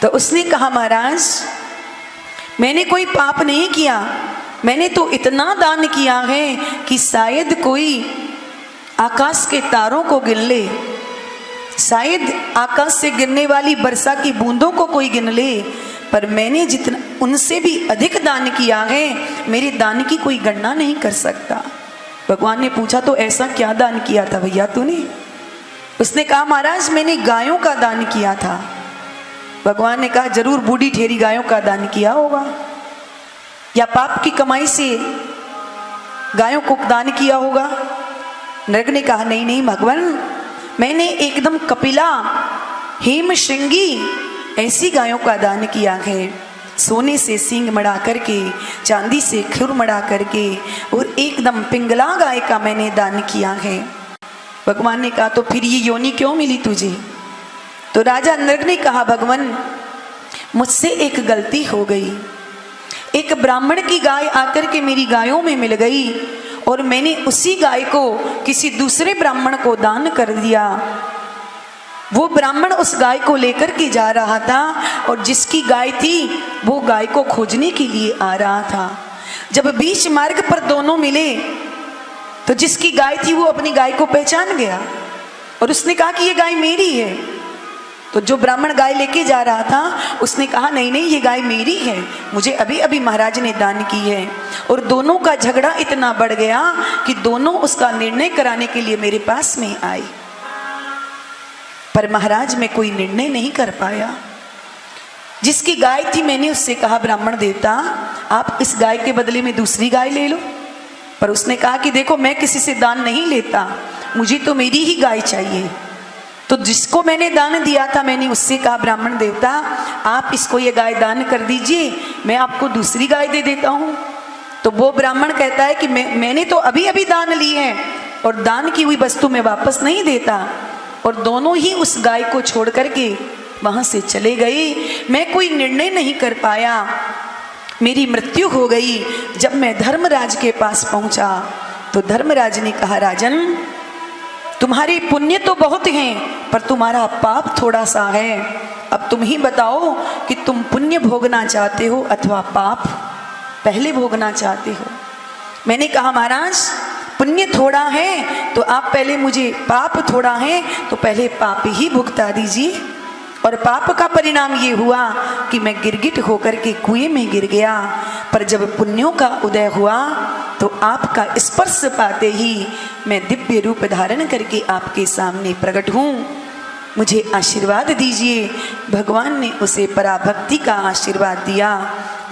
तो उसने कहा, महाराज मैंने कोई पाप नहीं किया, मैंने तो इतना दान किया है कि शायद कोई आकाश के तारों को गिन ले, शायद आकाश से गिरने वाली वर्षा की बूंदों को कोई गिन ले, पर मैंने जितना उनसे भी अधिक दान किया है, मेरे दान की कोई गणना नहीं कर सकता। भगवान ने पूछा, तो ऐसा क्या दान किया था भैया तूने? उसने कहा, महाराज मैंने गायों का दान किया था। भगवान ने कहा, जरूर बूढ़ी ठेरी गायों का दान किया होगा। या पाप की कमाई से गायों को दान किया होगा? नृग ने कहा नहीं नहीं भगवान, मैंने एकदम कपिला हेम श्रृंगी ऐसी गायों का दान किया है, सोने से सींग मड़ा करके, चांदी से खुर मड़ा करके, और एकदम पिंगला गाय का मैंने दान किया है। भगवान ने कहा तो फिर ये योनि क्यों मिली तुझे? तो राजा नृग ने कहा भगवान मुझसे एक गलती हो गई, एक ब्राह्मण की गाय आकर के मेरी गायों में मिल गई और मैंने उसी गाय को किसी दूसरे ब्राह्मण को दान कर दिया। वो ब्राह्मण उस गाय को लेकर के जा रहा था और जिसकी गाय थी वो गाय को खोजने के लिए आ रहा था। जब बीच मार्ग पर दोनों मिले तो जिसकी गाय थी वो अपनी गाय को पहचान गया और उसने कहा कि ये गाय मेरी है। तो जो ब्राह्मण गाय लेके जा रहा था उसने कहा नहीं नहीं ये गाय मेरी है, मुझे अभी अभी महाराज ने दान की है। और दोनों का झगड़ा इतना बढ़ गया कि दोनों उसका निर्णय कराने के लिए मेरे पास में आए, पर महाराज में कोई निर्णय नहीं कर पाया। जिसकी गाय थी मैंने उससे कहा ब्राह्मण देवता आप इस गाय के बदले में दूसरी गाय ले लो, पर उसने कहा कि देखो मैं किसी से दान नहीं लेता, मुझे तो मेरी ही गाय चाहिए। तो जिसको मैंने दान दिया था मैंने उससे कहा ब्राह्मण देवता आप इसको ये गाय दान कर दीजिए, मैं आपको दूसरी गाय दे देता हूँ। तो वो ब्राह्मण कहता है कि मैंने तो अभी अभी दान ली है और दान की हुई वस्तु मैं वापस नहीं देता। और दोनों ही उस गाय को छोड़ करके वहाँ से चले गए। मैं कोई निर्णय नहीं कर पाया, मेरी मृत्यु हो गई। जब मैं धर्मराज के पास पहुँचा तो धर्मराज ने कहा राजन तुम्हारे पुण्य तो बहुत हैं पर तुम्हारा पाप थोड़ा सा है, अब तुम ही बताओ कि तुम पुण्य भोगना चाहते हो अथवा पाप पहले भोगना चाहते हो। मैंने कहा महाराज पुण्य थोड़ा है तो आप पहले मुझे, पाप थोड़ा है तो पहले पाप ही भुगता दीजिए। और पाप का परिणाम ये हुआ कि मैं गिरगिट होकर के कुएं में गिर गया, पर जब पुण्यों का उदय हुआ तो आपका स्पर्श पाते ही मैं दिव्य रूप धारण करके आपके सामने प्रकट हूँ, मुझे आशीर्वाद दीजिए। भगवान ने उसे पराभक्ति का आशीर्वाद दिया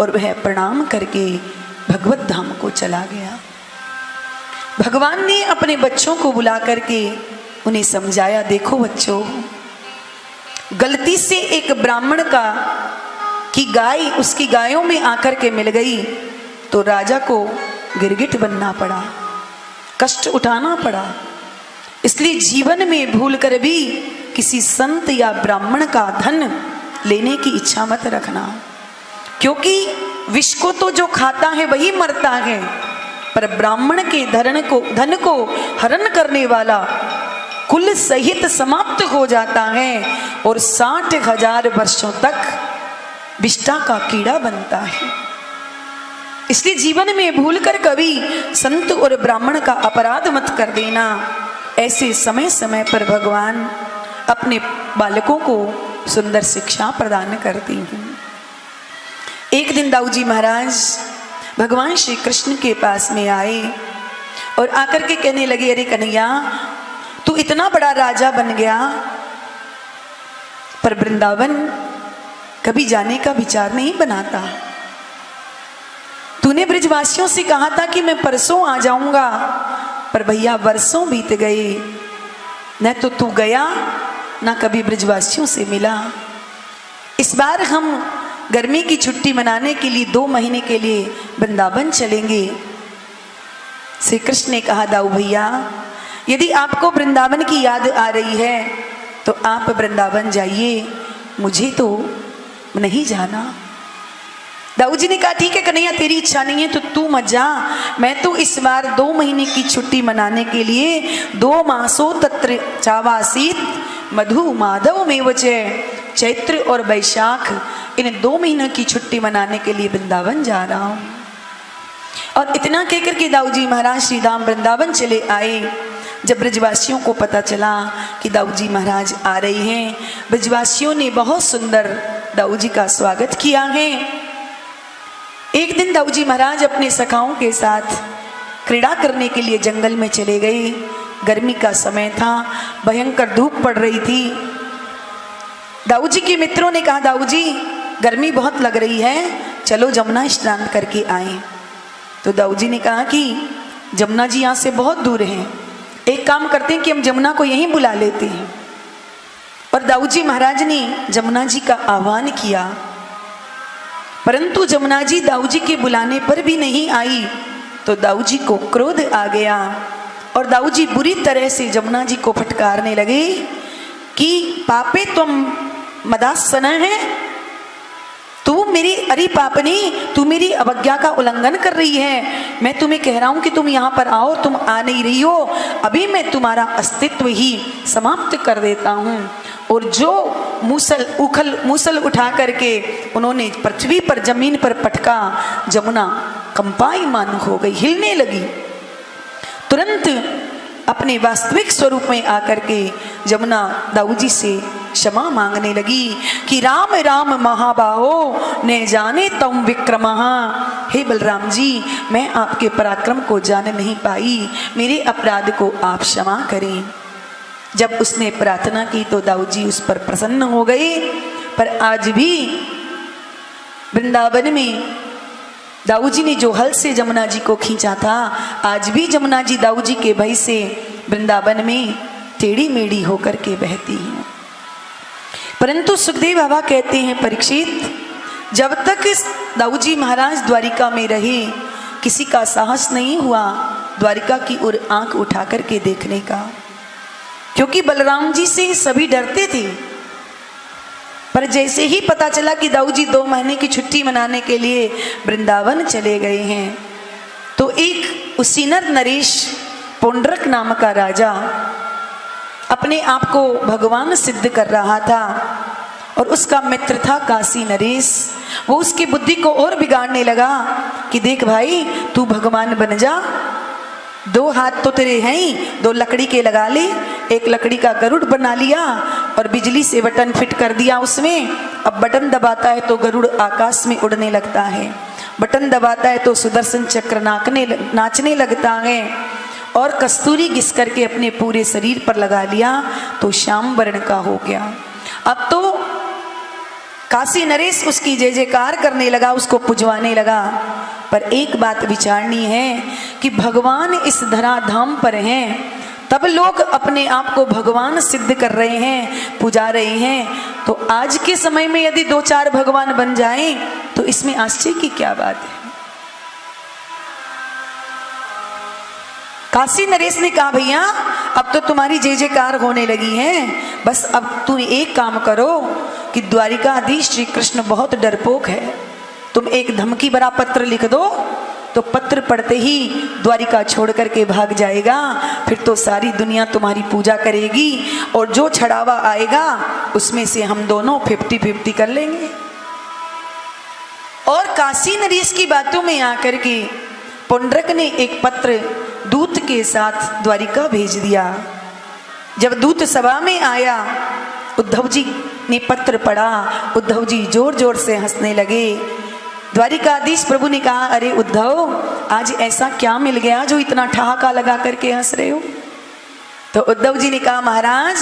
और वह प्रणाम करके भगवत धाम को चला गया। भगवान ने अपने बच्चों को बुला करके उन्हें समझाया देखो बच्चों, गलती से एक ब्राह्मण की गाय उसकी गायों में आकर के मिल गई तो राजा को गिरगिट बनना पड़ा, कष्ट उठाना पड़ा। इसलिए जीवन में भूल कर भी किसी संत या ब्राह्मण का धन लेने की इच्छा मत रखना, क्योंकि विष को तो जो खाता है वही मरता है, पर ब्राह्मण के धन को हरण करने वाला कुल सहित समाप्त हो जाता है और 60,000 वर्षों तक विष्ठा का कीड़ा बनता है। इसलिए जीवन में भूलकर कभी संत और ब्राह्मण का अपराध मत कर देना। ऐसे समय समय पर भगवान अपने बालकों को सुंदर शिक्षा प्रदान करती हैं। एक दिन दाऊजी महाराज भगवान श्री कृष्ण के पास में आए और आकर के कहने लगे अरे कन्हैया तू इतना बड़ा राजा बन गया पर वृंदावन कभी जाने का विचार नहीं बनाता। तूने ब्रजवासियों से कहा था कि मैं परसों आ जाऊंगा, पर भैया वर्षों बीत गए, न तो तू गया न कभी ब्रजवासियों से मिला। इस बार हम गर्मी की छुट्टी मनाने के लिए 2 महीने के लिए वृंदावन चलेंगे। श्री कृष्ण ने कहा दाऊ भैया यदि आपको वृंदावन की याद आ रही है तो आप वृंदावन जाइए, मुझे तो नहीं जाना। दाऊ जी ने कहा ठीक है कन्हैया तेरी इच्छा नहीं है तो तू मत जा, मैं तो इस बार 2 महीने की छुट्टी मनाने के लिए 2 मासों तत्र चावासीत मधु माधव में वचे चैत्र और वैशाख इन 2 महीनों की छुट्टी मनाने के लिए वृंदावन जा रहा हूँ। और इतना कहकर के दाऊ जी महाराज श्री धाम वृंदावन चले आए। जब ब्रजवासियों को पता चला कि दाऊ जी महाराज आ रहे हैं, ब्रजवासियों ने बहुत सुंदर दाऊ जी का स्वागत किया है। एक दिन दाऊ जी महाराज अपने सखाओं के साथ क्रीड़ा करने के लिए जंगल में चले गए। गर्मी का समय था, भयंकर धूप पड़ रही थी। दाऊ जी के मित्रों ने कहा दाऊ जी गर्मी बहुत लग रही है, चलो जमुना स्नान करके आए। तो दाऊ जी ने कहा कि जमुना जी यहाँ से बहुत दूर हैं, एक काम करते हैं कि हम जमुना को यहीं बुला लेते हैं। और दाऊ जी महाराज ने जमुना जी का आह्वान किया, परंतु जमुना जी दाऊ जी के बुलाने पर भी नहीं आई। तो दाऊ जी को क्रोध आ गया और दाऊ जी बुरी तरह से जमुना जी को फटकारने लगे कि पापे तुम मदासना है, तू मेरी अरे पापनी, तू मेरी अवज्ञा का उल्लंघन कर रही है। मैं तुम्हें कह रहा हूं कि तुम यहाँ पर आओ, तुम आ नहीं रही हो। अभी मैं तुम्हारा अस्तित्व ही समाप्त कर देता हूँ। और जो मूसल उठा करके उन्होंने पृथ्वी पर जमीन पर पटका, जमुना कंपायमान हो गई, हिलने लगी। तुरंत अपने वास्तविक स्वरूप में आकर के जमुना दाऊ जी से क्षमा मांगने लगी कि राम राम महाबाहो ने जाने तुम विक्रमः। हे बलराम जी, मैं आपके पराक्रम को जान नहीं पाई, मेरे अपराध को आप क्षमा करें। जब उसने प्रार्थना की तो दाऊ जी उस पर प्रसन्न हो गए। पर आज भी वृंदावन में दाऊ जी ने जो हल से जमुना जी को खींचा था, आज भी जमुना जी दाऊ जी के भय से वृंदावन में टेढ़ी मेढ़ी होकर के बहती है। परंतु सुखदेव बाबा कहते हैं, परीक्षित, जब तक दाऊ जी महाराज द्वारिका में रहे, किसी का साहस नहीं हुआ द्वारिका की ओर आंख उठा करके देखने का, क्योंकि बलराम जी से सभी डरते थे। पर जैसे ही पता चला कि दाऊ जी 2 महीने की छुट्टी मनाने के लिए वृंदावन चले गए हैं, तो एक उसीनर नरेश पुंडरक नाम का राजा अपने आप को भगवान सिद्ध कर रहा था और उसका मित्र था काशी नरेश। वो उसकी बुद्धि को और बिगाड़ने लगा कि देख भाई, तू भगवान बन जा, 2 हाथ तो तेरे हैं ही, 2 लकड़ी के लगा ले। एक लकड़ी का गरुड़ बना लिया और बिजली से बटन फिट कर दिया उसमें। अब बटन दबाता है तो गरुड़ आकाश में उड़ने लगता है, बटन दबाता है तो सुदर्शन चक्र नाचने लगता है। और कस्तूरी घिस करके अपने पूरे शरीर पर लगा लिया तो श्याम वर्ण का हो गया। अब तो काशी नरेश उसकी जय जयकार करने लगा, उसको पुजवाने लगा। पर एक बात विचारनी है कि भगवान इस धराधाम पर हैं, तब लोग अपने आप को भगवान सिद्ध कर रहे हैं, पुजा रहे हैं। तो आज के समय में यदि 2-4 भगवान बन जाएं तो इसमें आश्चर्य की क्या बात है। काशी नरेश ने कहा, भैया अब तो तुम्हारी जय जयकार होने लगी है, बस अब तुम एक काम करो कि द्वारिकाधीश श्री कृष्ण बहुत डरपोक है, तुम एक धमकी भरा पत्र लिख दो, तो पत्र पढ़ते ही द्वारिका छोड़ करके भाग जाएगा। फिर तो सारी दुनिया तुम्हारी पूजा करेगी और जो छड़ावा आएगा उसमें से हम दोनों 50-50 कर लेंगे। और काशी नरेश की बातों में आकर के पुंडरक ने एक पत्र दूत के साथ द्वारिका भेज दिया। जब दूत सभा में आया, उद्धव जी ने पत्र पढ़ा, उद्धव जी जोर जोर से हंसने लगे। द्वारिकाधीश प्रभु ने कहा, अरे उद्धव, आज ऐसा क्या मिल गया जो इतना ठहाका लगा करके हंस रहे हो। तो उद्धव जी ने कहा, महाराज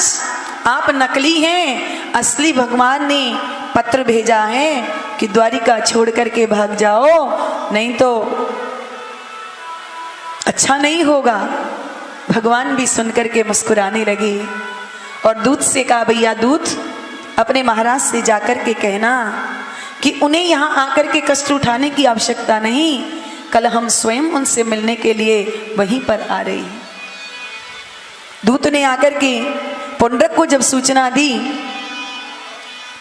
आप नकली हैं, असली भगवान ने पत्र भेजा है कि द्वारिका छोड़ करके भाग जाओ, नहीं तो अच्छा नहीं होगा। भगवान भी सुन करके मुस्कुराने लगे और दूत से कहा, भैया दूत, अपने महाराज से जाकर के कहना कि उन्हें यहाँ आकर के कष्ट उठाने की आवश्यकता नहीं, कल हम स्वयं उनसे मिलने के लिए वहीं पर आ रहे हैं। दूत ने आकर के पुंडरक को जब सूचना दी,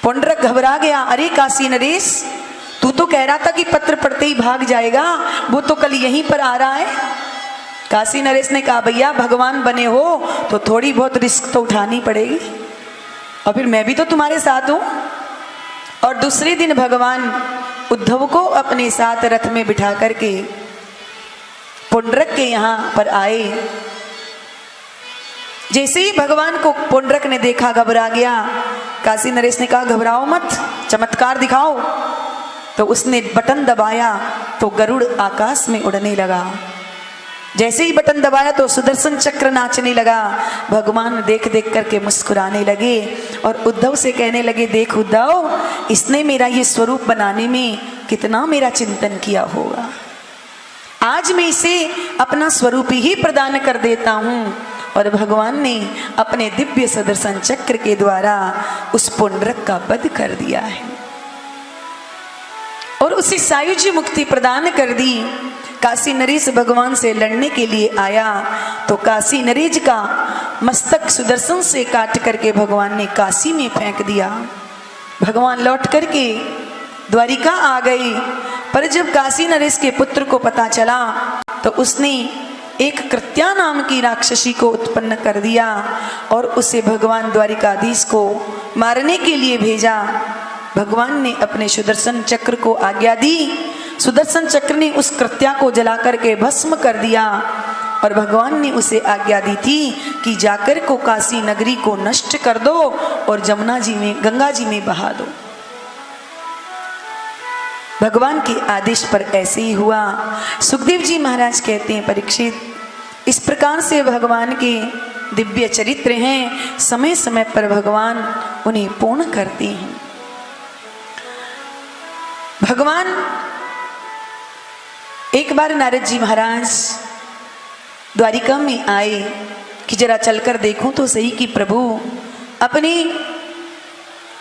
पुंडरक घबरा गया। अरे काशी नरेश, तू तो कह रहा था कि पत्र पढ़ते ही भाग जाएगा, वो तो कल यहीं पर आ रहा है। काशी नरेश ने कहा, भैया भगवान बने हो तो थोड़ी बहुत रिस्क तो उठानी पड़ेगी, और फिर मैं भी तो तुम्हारे साथ हूं। और दूसरे दिन भगवान उद्धव को अपने साथ रथ में बिठा करके पुंडरक के यहाँ पर आए। जैसे ही भगवान को पुंडरक ने देखा, घबरा गया। काशी नरेश ने कहा, घबराओ मत, चमत्कार दिखाओ। तो उसने बटन दबाया तो गरुड़ आकाश में उड़ने लगा। जैसे ही बटन दबाया तो सुदर्शन चक्र नाचने लगा। भगवान देख देख करके मुस्कुराने लगे और उद्धव से कहने लगे, देख उद्धव, इसने मेरा ये स्वरूप बनाने में कितना मेरा चिंतन किया होगा। आज मैं इसे अपना स्वरूप ही प्रदान कर देता हूँ। और भगवान ने अपने दिव्य सुदर्शन चक्र के द्वारा उस पुंडरक का वध कर दिया है और उसे सायुज्य मुक्ति प्रदान कर दी। काशी नरेश भगवान से लड़ने के लिए आया तो काशी नरेश का मस्तक सुदर्शन से काट करके भगवान ने काशी में फेंक दिया। भगवान लौट करके द्वारिका आ गई, पर जब काशी नरेश के पुत्र को पता चला तो उसने एक कृत्या नाम की राक्षसी को उत्पन्न कर दिया और उसे भगवान द्वारिकाधीश को मारने के लिए भेजा। भगवान ने अपने सुदर्शन चक्र को आज्ञा दी। सुदर्शन चक्र ने उस कृत्या को जला करके भस्म कर दिया और भगवान ने उसे आज्ञा दी थी कि जाकर को काशी नगरी को नष्ट कर दो और जमुना जी में, गंगा जी में बहा दो। भगवान के आदेश पर ऐसे ही हुआ। सुखदेव जी महाराज कहते हैं, परीक्षित, इस प्रकार से भगवान के दिव्य चरित्र हैं, समय समय पर भगवान उन्हें पूर्ण करते हैं। भगवान एक बार नारद जी महाराज द्वारिका में आए कि जरा चलकर देखूं तो सही कि प्रभु अपने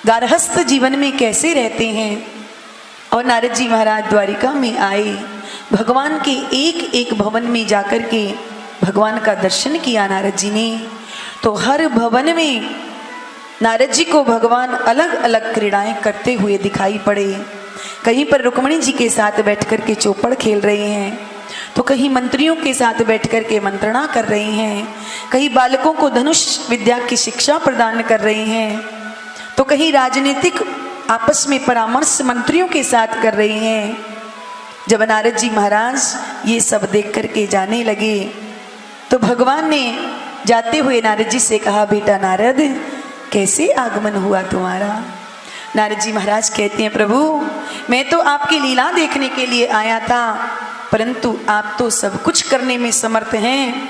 गारहस्थ जीवन में कैसे रहते हैं। और नारद जी महाराज द्वारिका में आए, भगवान के एक एक भवन में जाकर के भगवान का दर्शन किया नारद जी ने। तो हर भवन में नारद जी को भगवान अलग अलग क्रीड़ाएं करते हुए दिखाई पड़े। कहीं पर रुक्मणी जी के साथ बैठ कर के चौपड़ खेल रहे हैं, तो कहीं मंत्रियों के साथ बैठ कर के मंत्रणा कर रहे हैं, कहीं बालकों को धनुष विद्या की शिक्षा प्रदान कर रहे हैं, तो कहीं राजनीतिक आपस में परामर्श मंत्रियों के साथ कर रहे हैं। जब नारद जी महाराज ये सब देख करके जाने लगे तो भगवान ने जाते हुए नारद जी से कहा, बेटा नारद, कैसे आगमन हुआ तुम्हारा? नारद जी महाराज कहते हैं, प्रभु मैं तो आपकी लीला देखने के लिए आया था, परंतु आप तो सब कुछ करने में समर्थ हैं,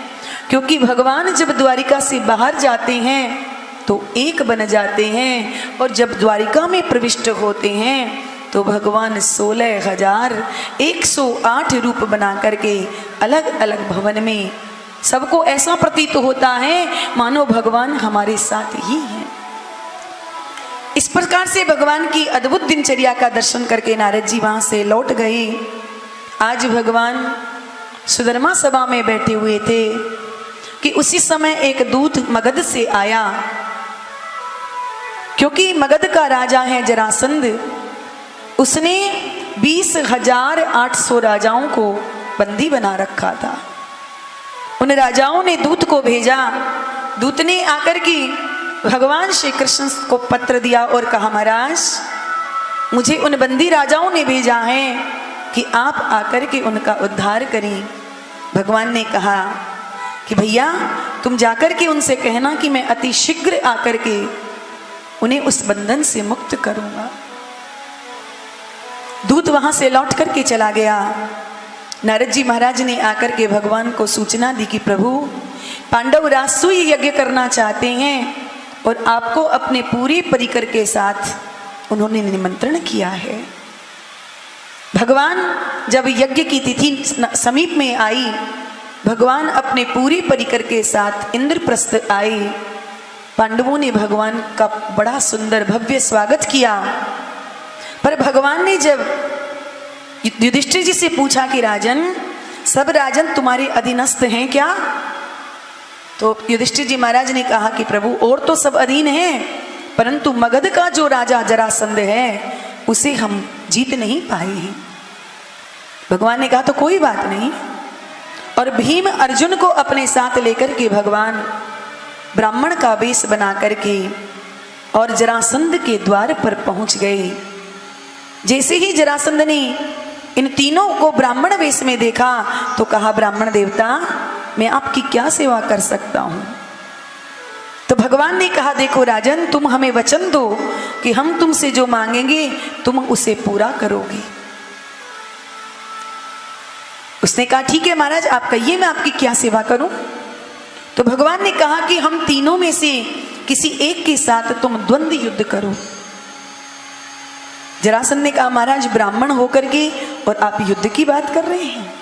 क्योंकि भगवान जब द्वारिका से बाहर जाते हैं तो एक बन जाते हैं और जब द्वारिका में प्रविष्ट होते हैं तो भगवान 16,108 रूप बना करके अलग अलग भवन में सबको ऐसा प्रतीत होता है मानो भगवान हमारे साथ ही हैं। इस प्रकार से भगवान की अद्भुत दिनचर्या का दर्शन करके नारद जी वहां से लौट गए। आज भगवान सुधर्मा सभा में बैठे हुए थे कि उसी समय एक दूत मगध से आया, क्योंकि मगध का राजा है जरासंध। उसने 20,800 राजाओं को बंदी बना रखा था। उन राजाओं ने दूत को भेजा। दूत ने आकर के भगवान श्री कृष्ण को पत्र दिया और कहा, महाराज मुझे उन बंदी राजाओं ने भेजा है कि आप आकर के उनका उद्धार करें। भगवान ने कहा कि भैया तुम जाकर के उनसे कहना कि मैं अति शीघ्र आकर के उन्हें उस बंधन से मुक्त करूंगा। दूत वहां से लौट करके चला गया। नारद जी महाराज ने आकर के भगवान को सूचना दी कि प्रभु पांडव राजसूय यज्ञ करना चाहते हैं और आपको अपने पूरे परिकर के साथ उन्होंने निमंत्रण किया है। भगवान जब यज्ञ की तिथि समीप में आई, भगवान अपने पूरे परिकर के साथ इंद्रप्रस्थ आए। पांडवों ने भगवान का बड़ा सुंदर भव्य स्वागत किया। पर भगवान ने जब युधिष्ठिर जी से पूछा कि राजन, सब राजन तुम्हारे अधीनस्थ हैं क्या? तो युधिष्ठिर जी महाराज ने कहा कि प्रभु और तो सब अधीन हैं, परंतु मगध का जो राजा जरासंध है उसे हम जीत नहीं पाए हैं। भगवान ने कहा तो कोई बात नहीं। और भीम अर्जुन को अपने साथ लेकर के भगवान ब्राह्मण का वेश बना करके और जरासंध के द्वार पर पहुंच गए। जैसे ही जरासंध ने इन तीनों को ब्राह्मण वेश में देखा तो कहा, ब्राह्मण देवता मैं आपकी क्या सेवा कर सकता हूं? तो भगवान ने कहा, देखो राजन, तुम हमें वचन दो कि हम तुमसे जो मांगेंगे तुम उसे पूरा करोगे। उसने कहा ठीक है महाराज, आप कहिए मैं आपकी क्या सेवा करूं। तो भगवान ने कहा कि हम तीनों में से किसी एक के साथ तुम द्वंद्व युद्ध करो। जरासंध ने कहा महाराज ब्राह्मण होकर के और आप युद्ध की बात कर रहे हैं।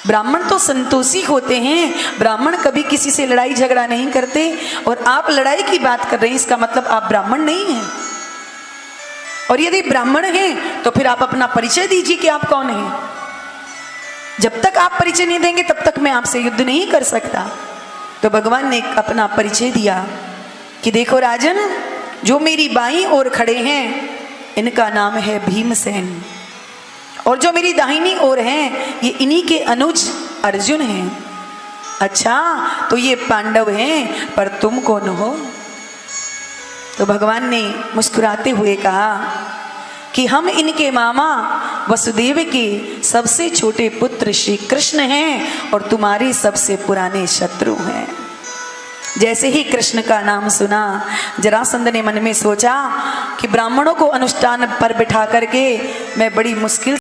ब्राह्मण तो संतोषी होते हैं, ब्राह्मण कभी किसी से लड़ाई झगड़ा नहीं करते, और आप लड़ाई की बात कर रहे हैं, इसका मतलब आप ब्राह्मण नहीं हैं। और यदि ब्राह्मण हैं तो फिर आप अपना परिचय दीजिए कि आप कौन हैं। जब तक आप परिचय नहीं देंगे तब तक मैं आपसे युद्ध नहीं कर सकता। तो भगवान ने अपना परिचय दिया कि देखो राजन, जो मेरी बाईं ओर खड़े हैं इनका नाम है भीमसेन, और जो मेरी दाहिनी ओर हैं ये इन्हीं के अनुज अर्जुन हैं। अच्छा, तो ये पांडव हैं, पर तुम कौन हो? तो भगवान ने मुस्कुराते हुए कहा कि हम इनके मामा वसुदेव के सबसे छोटे पुत्र श्री कृष्ण हैं और तुम्हारे सबसे पुराने शत्रु हैं। जैसे ही कृष्ण का नाम सुना, जरासंध ने मन में सोचा कि ब्राह्मणों को अनुष्ठान पर बिठा करके मैं बड़ी मुश्किल